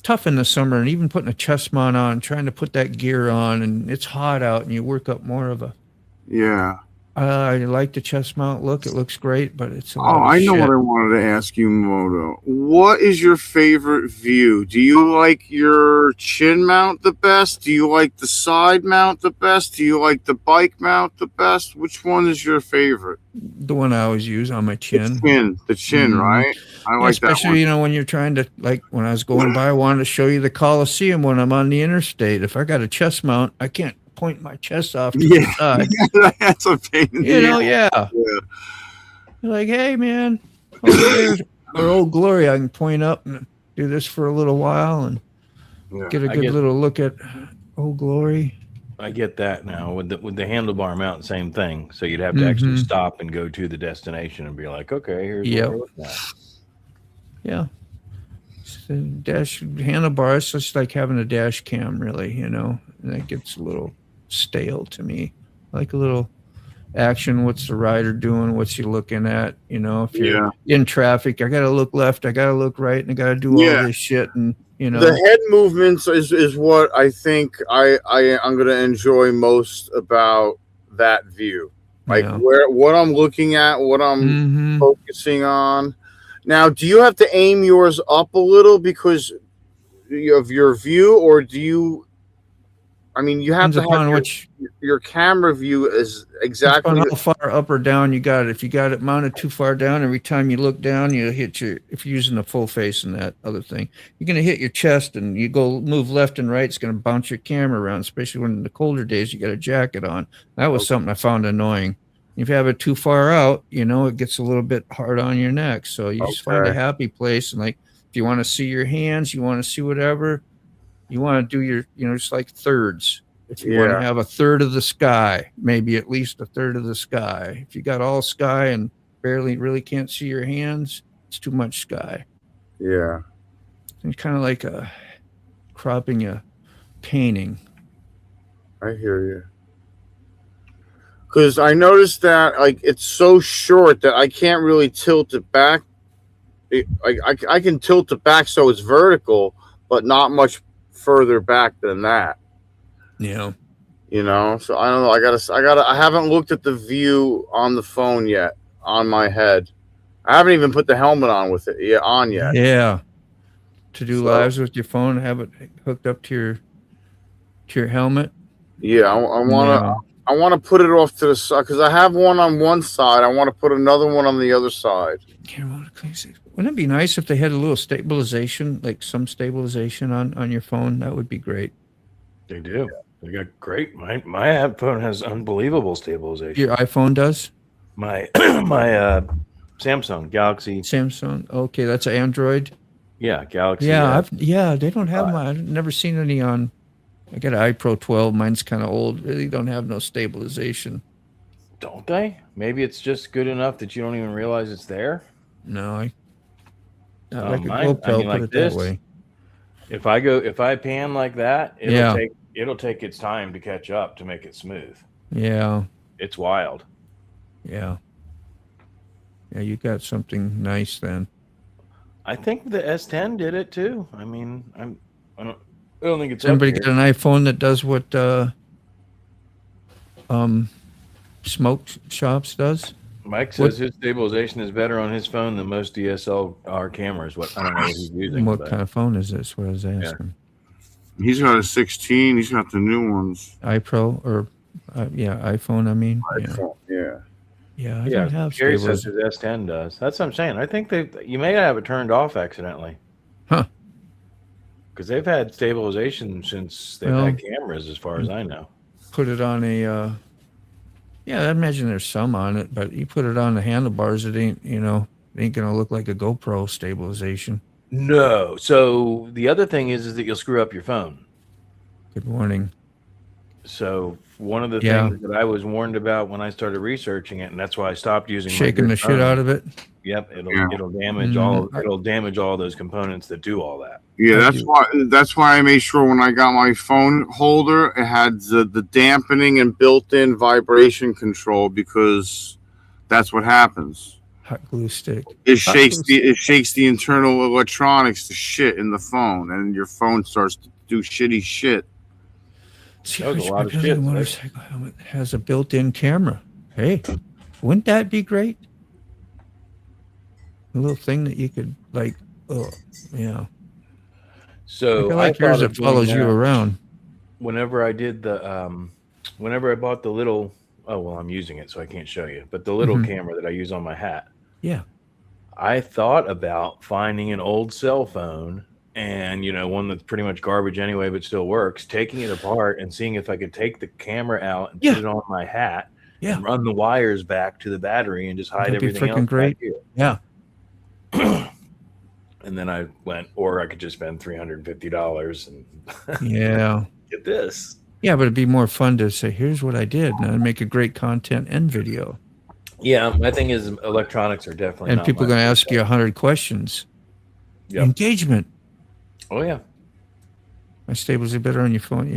tough in the summer, and even putting a chest mount on, trying to put that gear on, and it's hot out, and you work up more of a. Yeah. I like the chest mount look. It looks great, but it's I know what I wanted to ask you, Moto. What is your favorite view? Do you like your chin mount the best? Do you like the side mount the best? Do you like the bike mount the best? Which one is your favorite? The one I always use on my chin. The chin, right? I like especially, that one. when you're trying to, like when I was going by, I wanted to show you the Coliseum when I'm on the interstate. If I got a chest mount, I can't point my chest off to the side. That's a pain in the ass. You're like, hey man, there's our Old Glory. I can point up and do this for a little while and get a good little look at Old Glory. I get that now with the handlebar mount, same thing. So you'd have to actually stop and go to the destination and be like, okay, here's what we're looking at. Yeah. The dash handlebar, it's just like having a dash cam, really, and that gets a little stale to me. Like a little action. What's the rider doing? What's he looking at? If you're in traffic, I got to look left, I got to look right, and I got to do all this shit. And the head movements is what I think I'm going to enjoy most about that view. Like what I'm looking at, what I'm focusing on. Now, do you have to aim yours up a little because of your view, or do you? I mean, you have to have your camera view is exactly how far up or down you got it. If you got it mounted too far down, every time you look down, you hit if you're using the full face and that other thing, you're going to hit your chest, and you move left and right, it's going to bounce your camera around, especially when in the colder days you got a jacket on. That was something I found annoying. If you have it too far out, it gets a little bit hard on your neck. So you just find a happy place. And like, if you want to see your hands, you want to see whatever, you want to do your, just like thirds. If you want to have a third of the sky, maybe at least a third of the sky. If you got all sky and barely really can't see your hands, it's too much sky. Yeah. It's kind of like cropping a painting. I hear you. Because I noticed that it's so short that I can't really tilt it back. I can tilt it back so it's vertical, but not much further back than that. Yeah. So I don't know. I haven't looked at the view on the phone yet on my head. I haven't even put the helmet on with it yet. Yeah. To do lives with your phone, have it hooked up to your helmet. Yeah, I want to. I want to put it off to the side because I have one on one side. I want to put another one on the other side. Wouldn't it be nice if they had a little stabilization, like some stabilization on your phone? That would be great. They do. They got great. My phone has unbelievable stabilization. Your iPhone does? My Samsung Galaxy. Samsung. Okay, that's an Android. Yeah, Galaxy. Yeah, they don't have my. I've never seen any on. I got an iPro 12. Mine's kind of old. Really don't have no stabilization. Don't they? Maybe it's just good enough that you don't even realize it's there. No, like a mine, GoPro, I mean, like put it this, that way. If I pan like that, it'll take its time to catch up to make it smooth. Yeah, it's wild. Yeah, you got something nice then. I think the S10 did it too. I mean, I don't think it's. Anybody got an iPhone that does what Smoke Shops does? Mike says his stabilization is better on his phone than most DSLR cameras. What I don't know what he's using. What kind of phone is this? What I was asking. Yeah. He's got a 16. He's got the new ones. iPro or iPhone. I mean, iPhone, I don't have Gary says his S10 does. That's what I'm saying. I think you may have it turned off accidentally. Huh. Because they've had stabilization since they've had cameras, as far as I know. Put it on a. I imagine there's some on it, but you put it on the handlebars, it ain't gonna look like a GoPro stabilization. No. So the other thing is that you'll screw up your phone. Good morning. So one of the things that I was warned about when I started researching it, and that's why I stopped using shaking the shit out of it. Yep, it'll damage all those components that do all that. Yeah, that's why I made sure when I got my phone holder, it had the dampening and built-in vibration control because that's what happens. Hot glue stick. It shakes the internal electronics to shit in the phone, and your phone starts to do shitty shit. See, a lot of shit. Motorcycle helmet has a built-in camera. Hey, wouldn't that be great? A little thing that you could So I like yours that follows you around. Whenever I did whenever I bought the little, I'm using it, so I can't show you, but the little camera that I use on my hat. Yeah. I thought about finding an old cell phone and, one that's pretty much garbage anyway, but still works, taking it apart and seeing if I could take the camera out and put it on my hat and run the wires back to the battery and just hide everything else. Great. Yeah. And then I went, or I could just spend $350 and get this. Yeah, but it'd be more fun to say, here's what I did, and I'd make a great content and video. Yeah, my thing is electronics are definitely and people are going to ask you 100 questions. Yep. Engagement. Oh, yeah. My stables are better on your phone,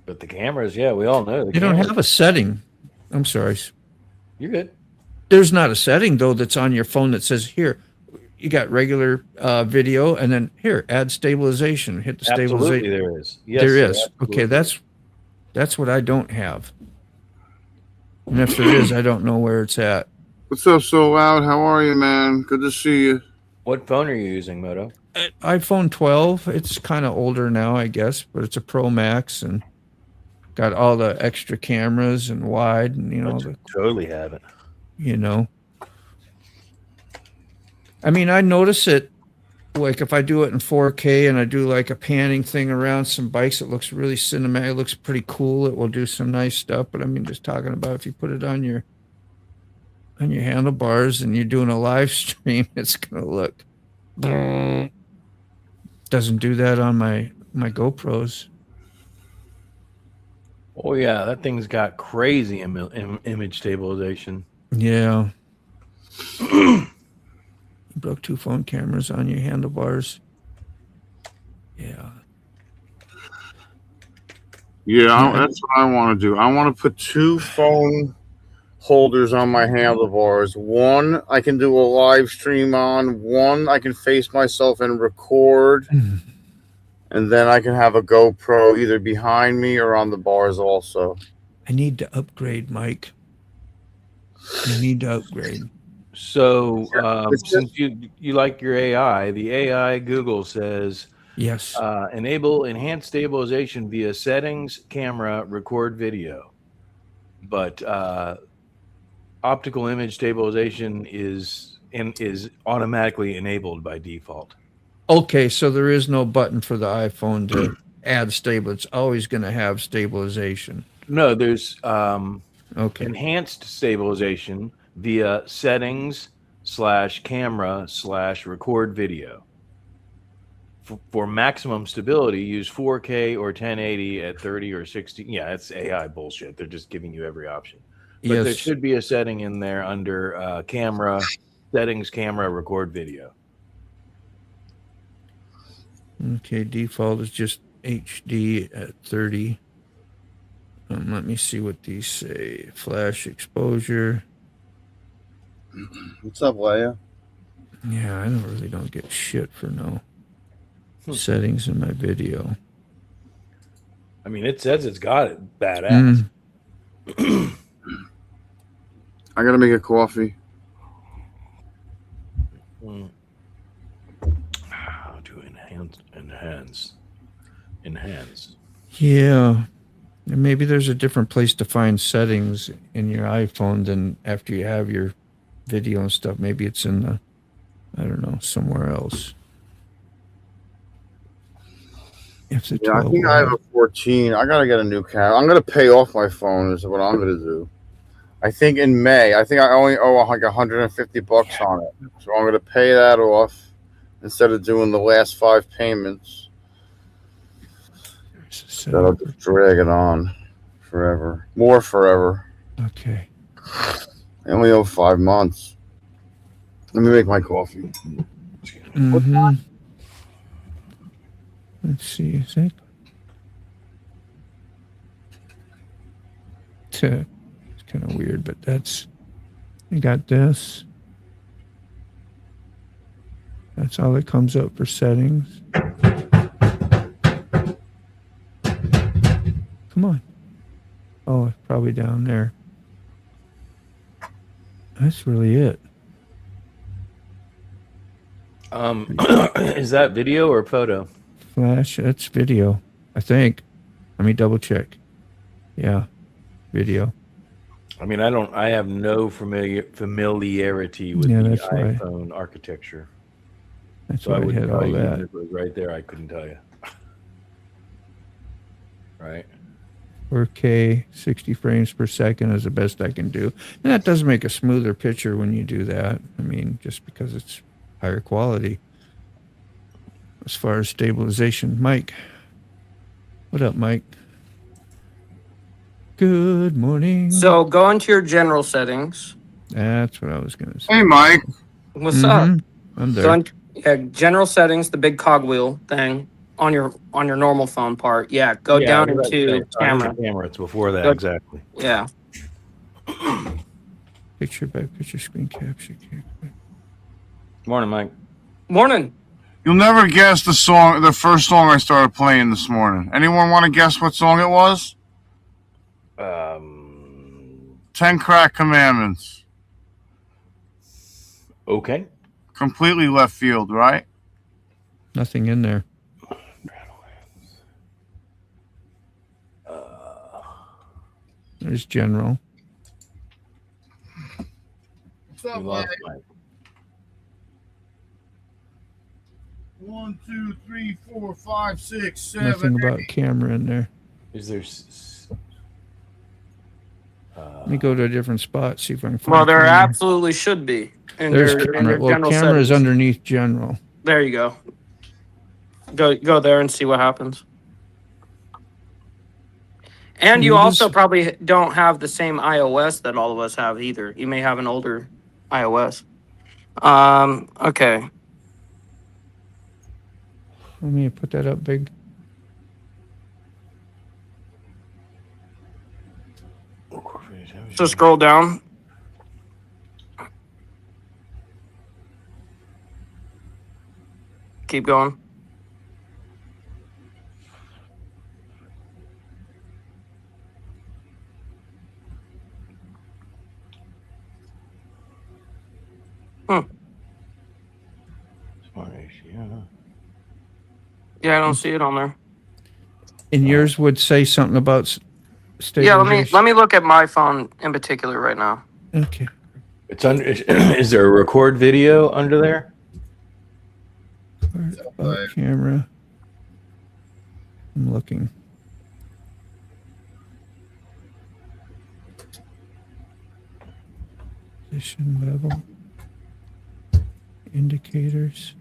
But the cameras, we all know. You don't have a setting. I'm sorry. You're good. There's not a setting, though, that's on your phone that says, here, you got regular video, and then here, add stabilization. Hit the stabilization. Absolutely, there is. Yes, there is. Absolutely. Okay, that's what I don't have. And if there is, I don't know where it's at. What's up, So Loud? How are you, man? Good to see you. What phone are you using, Moto? iPhone 12. It's kind of older now, I guess, but it's a Pro Max and got all the extra cameras and wide, and totally have it. I mean, I notice it, like if I do it in 4K and I do like a panning thing around some bikes, it looks really cinematic. It looks pretty cool. It will do some nice stuff. But I mean, just talking about if you put it on your handlebars and you're doing a live stream, it's gonna look. Doesn't do that on my GoPros. Oh yeah, that thing's got crazy image stabilization. Yeah. You broke 2 phone cameras on your handlebars. Yeah. Yeah, that's what I want to do. I want to put 2 phone holders on my handlebars. One I can do a live stream on. One I can face myself and record. And then I can have a GoPro either behind me or on the bars also. I need to upgrade, Mike. I need to upgrade. So since you like your AI, the AI Google says Yes. Enable enhanced stabilization via settings, camera, record video. But optical image stabilization is automatically enabled by default. Okay, so there is no button for the iPhone to add stable. It's always going to have stabilization. No, there's Okay. enhanced stabilization via settings / camera / record video. For maximum stability, use 4K or 1080 at 30 or 60. Yeah, it's AI bullshit. They're just giving you every option. But there Yes. should be a setting in there under camera, settings, camera, record video. Okay, default is just HD at 30. Let me see what these say. Flash exposure. What's up, Leia? Yeah, I don't get shit for no settings in my video. I mean, it says it's got it badass. I gotta make a coffee. How to enhance. Yeah. And maybe there's a different place to find settings in your iPhone than after you have your video and stuff. Maybe it's in the, I don't know, somewhere else. If the Yeah, I think I have a 14. I gotta get a new camera. I'm gonna pay off my phone. Is what I'm gonna do. I think in May. I think I only owe like $150 on it, so I'm gonna pay that off instead of doing the last 5 payments. That'll just drag it on forever. More forever. Okay. I only owe 5 months. Let me make my coffee. Mm-hmm. Let's see. Is that? It's kind of weird, but that's. You got this. That's all that comes up for settings. Come on. Oh, it's probably down there. That's really it. Is that video or photo? Flash, that's video, I think. Let me double check. Yeah, video. I mean, I have no familiarity with the iPhone architecture. That's why I had all that. If it was right there, I couldn't tell you. Right. 4K, 60 frames per second is the best I can do. And that does make a smoother picture when you do that. I mean, just because it's higher quality. As far as stabilization, Mike. What up, Mike? Good morning. So go into your general settings. That's what I was going to say. Hey, Mike. What's up? I'm there. So general settings, the big cogwheel thing on your normal phone part. Yeah, go down into camera. Camera. It's before that, exactly. Yeah. Picture by picture screen capture. Morning, Mike. Morning. You'll never guess the first song I started playing this morning. Anyone want to guess what song it was? 10 Crack Commandments. Okay. Completely left field, right? Nothing in there. There's general. What's up, Mike? 1, 2, 3, 4, 5, 6, 7. Nothing about camera in there. Is there? Let me go to a different spot, see if I can find. Well, there camera. absolutely should be. There's camera. Well, camera is underneath general. There you go. Go there and see what happens. And you also probably don't have the same iOS that all of us have either. You may have an older iOS. Okay. Let me put that up big. So scroll down. Keep going. Smart AC, yeah. Yeah, I don't see it on there. And yours would say something about stabilization? Yeah, let me look at my phone in particular right now. Okay. It's under. Is there a record video under there? About camera. I'm looking. Position level. Indicators.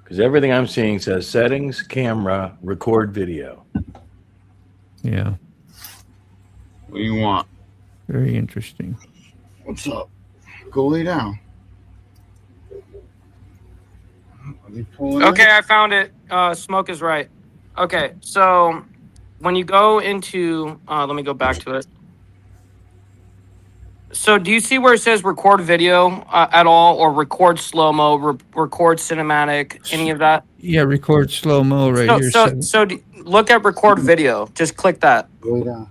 Because everything I'm seeing says settings, camera, record video. Yeah. What do you want? Very interesting. What's up? Go lay down. Okay, I found it. Smoke is right. Okay, so when you go into, let me go back to it. So do you see where it says record video at all, or record slow-mo, record cinematic, any of that? Yeah, record slow-mo right here. Look at record video. Just click that. Lay down.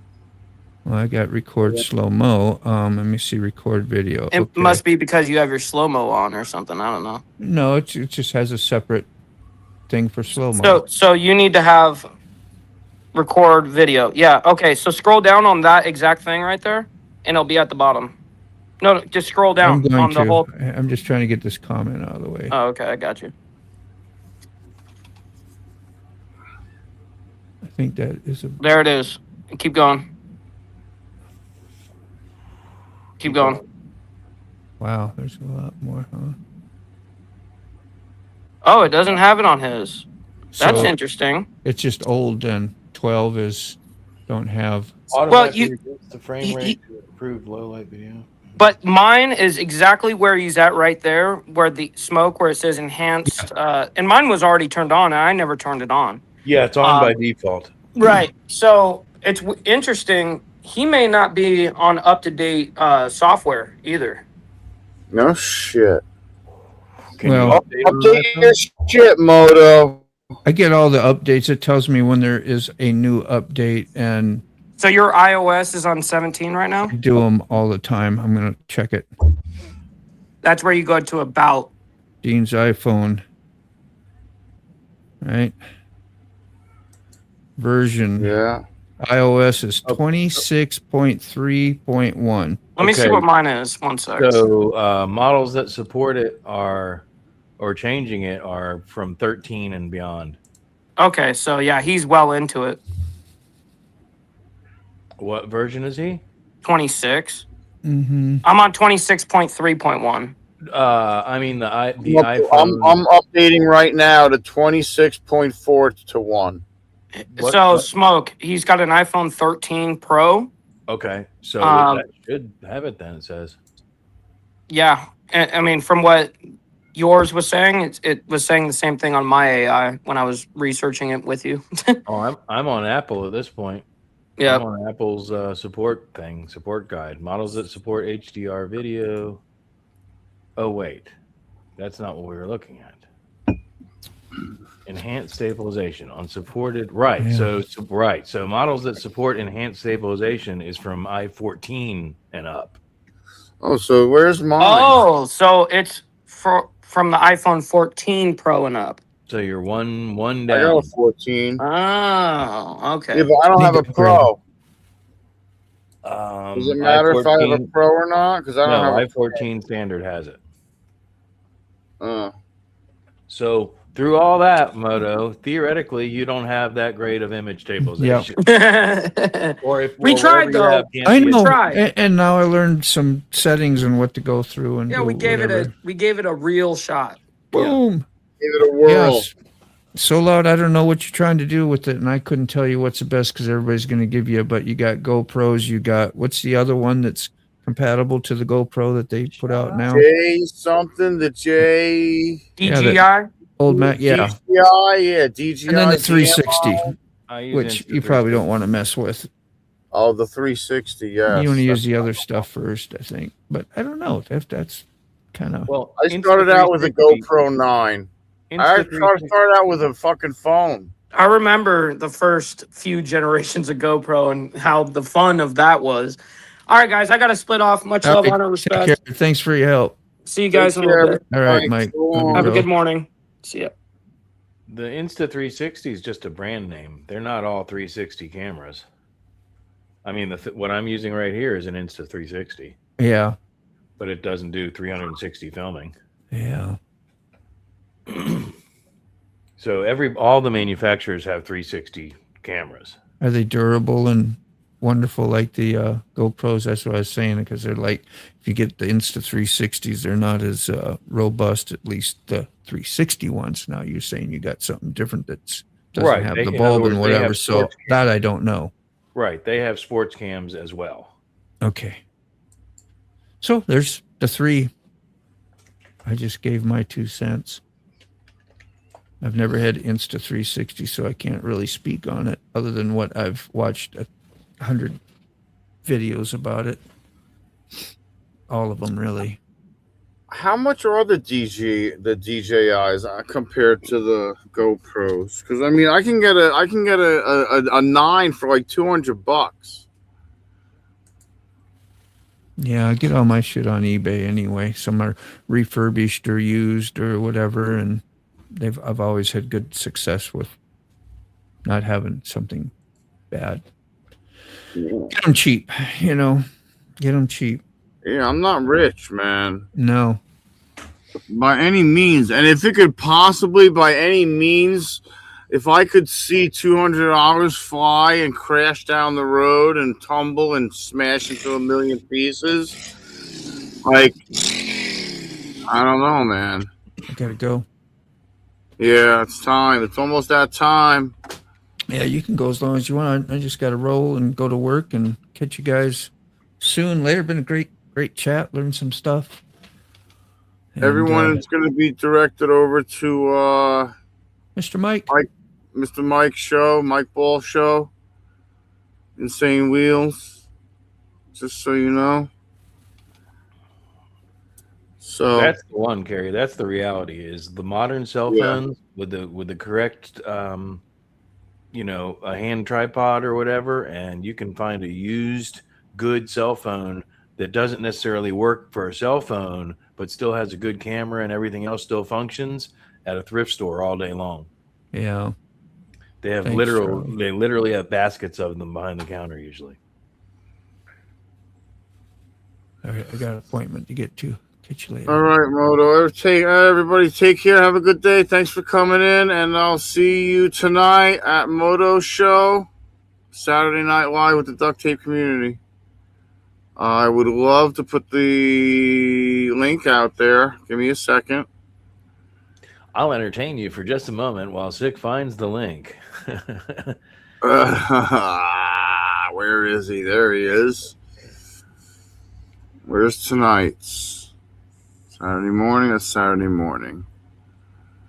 Well, I got record slow-mo. Let me see record video. It must be because you have your slow-mo on or something. I don't know. No, it just has a separate thing for slow-mo. So you need to have record video. Yeah, okay. So scroll down on that exact thing right there, and it'll be at the bottom. No, just scroll down on the whole. I'm just trying to get this comment out of the way. Oh, okay. I got you. I think that is a... There it is. Keep going. Keep going. Wow, there's a lot more, huh? Oh, it doesn't have it on his. That's So interesting. it's just old, and 12 is don't have... Automatically reduce the frame rate to improve low light video. But mine is exactly where he's at right there, where the smoke, where it says enhanced. And mine was already turned on, and I never turned it on. Yeah, it's on by default. Right. So it's interesting. He may not be on up-to-date software either. No shit. Well, update your shit, Moto. I get all the updates. It tells me when there is a new update, and so your iOS is on 17 right now? I do them all the time. I'm going to check it. That's where you go to about. Dean's iPhone. Right. Version. Yeah. iOS is 26.3.1. Let me see what mine is. 1 sec. So models that support it or changing it are from 13 and beyond. Okay, so yeah, he's well into it. What version is he? 26. Mm-hmm. I'm on 26.3.1. I mean the iPhone. I'm updating right now to 26.4 to 1. So Smoke, he's got an iPhone 13 Pro. Okay, so that should have it then. It says. Yeah, I mean, from what yours was saying, it was saying the same thing on my AI when I was researching it with you. Oh, I'm on Apple at this point. Yeah, I'm on Apple's support guide. Models that support HDR video. Oh wait, that's not what we were looking at. Enhanced stabilization on supported. Right. Yeah. So models that support enhanced stabilization is from i14 and up. Oh, so where's mine? Oh, so it's from the iPhone 14 Pro and up. So you're one down. I got a 14. Oh, okay. Yeah, but I don't have a Pro. Does it matter if I have a Pro or not? Because I don't have a i14 standard has it. So through all that, Moto, theoretically, you don't have that great of image stabilization. Yep. We tried though. I know, and now I learned some settings and what to go through. And we gave it a real shot. Boom. Give it a whirl. Yes. So loud, I don't know what you're trying to do with it, and I couldn't tell you what's the best because everybody's going to give you. But you got GoPros, you got what's the other one that's compatible to the GoPro that they put out now? DJI. Old Mac, yeah. DJI, and then the 360, which you probably don't want to mess with. Oh, the 360, yeah. You want to use the other stuff first, I think. But I don't know if that's kind of. Well, I started out with a GoPro 9. I started out with a fucking phone. I remember the first few generations of GoPro and how the fun of that was. All right, guys, I got to split off. Much All love, right, honor, take respect. care. Thanks for your help. See you guys in a little bit. All right, Mike. Have a good morning. See ya. The Insta360 is just a brand name. They're not all 360 cameras. I mean, what I'm using right here is an Insta360. Yeah. But it doesn't do 360 filming. Yeah. So all the manufacturers have 360 cameras. Are they durable and wonderful like the GoPros? That's what I was saying, because they're like, if you get the Insta360s, they're not as robust, at least the 360 ones. Now you're saying you got something different that doesn't have the bulb and whatever. So that I don't know. Right. They have sports cams as well. Okay. So there's the three. I just gave my 2 cents. I've never had Insta360, so I can't really speak on it other than what I've watched 100 videos about it. All of them, really. How much are the DJIs compared to the GoPros? Because I mean, I can get a 9 for like $200. Yeah, I get all my shit on eBay anyway. Some are refurbished or used or whatever, and I've always had good success with not having something bad. Get them cheap, Get them cheap. Yeah, I'm not rich, man. No. By any means. And if it could possibly, by any means, if I could see $200 fly and crash down the road and tumble and smash into a million pieces, like, I don't know, man. I gotta go. Yeah, it's time. It's almost that time. Yeah, you can go as long as you want. I just got to roll and go to work and catch you guys soon. Later, been a great chat. Learned some stuff. And, everyone is going to be directed over to Mr. Mike. Mr. Mike's show, Mike Ball show, Insane Wheels. Just so you know. So that's the one, Kerry. That's the reality. Is the modern cell phones with the correct, a hand tripod or whatever, and you can find a used good cell phone that doesn't necessarily work for a cell phone, but still has a good camera and everything else still functions at a thrift store all day long. Yeah, they have literally have baskets of them behind the counter usually. All right, I got an appointment to get to. Catch you later. All right, Moto. Everybody take care. Have a good day. Thanks for coming in, and I'll see you tonight at Moto Show, Saturday Night Live with the Duct Tape Community. I would love to put the link out there. Give me a second. I'll entertain you for just a moment while Sick finds the link. Where is he? There he is. Where's tonight's? Saturday morning. That's Saturday morning.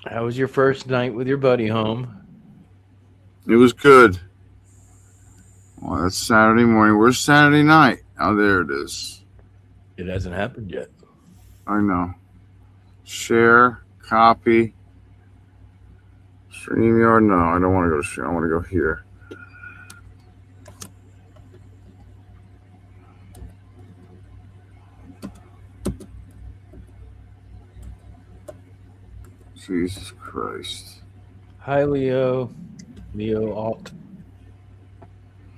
How was your first night with your buddy home? It was good. Well, that's Saturday morning. Where's Saturday night? Oh, there it is. It hasn't happened yet. I know. Share, copy. StreamYard. No, I don't want to go to share. I want to go here. Jesus Christ. Hi, Leo. Leo Alt.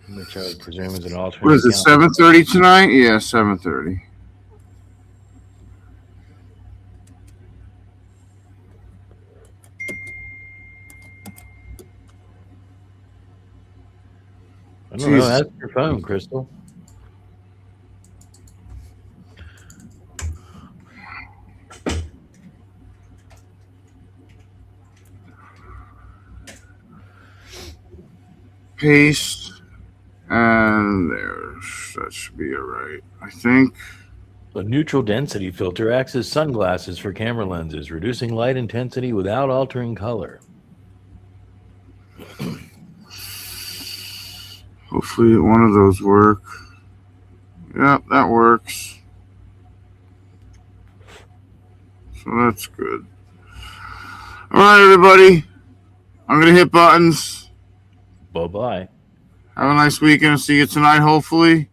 Which I would presume is an alternate. What is it, 7:30 tonight? Yeah, 7:30. I don't know. Ask your phone, Crystal. Paste, and that should be all right, I think. A neutral density filter acts as sunglasses for camera lenses, reducing light intensity without altering color. Hopefully one of those work. Yep, that works. So that's good. All right, everybody. I'm going to hit buttons. Bye-bye. Have a nice weekend. See you tonight, hopefully.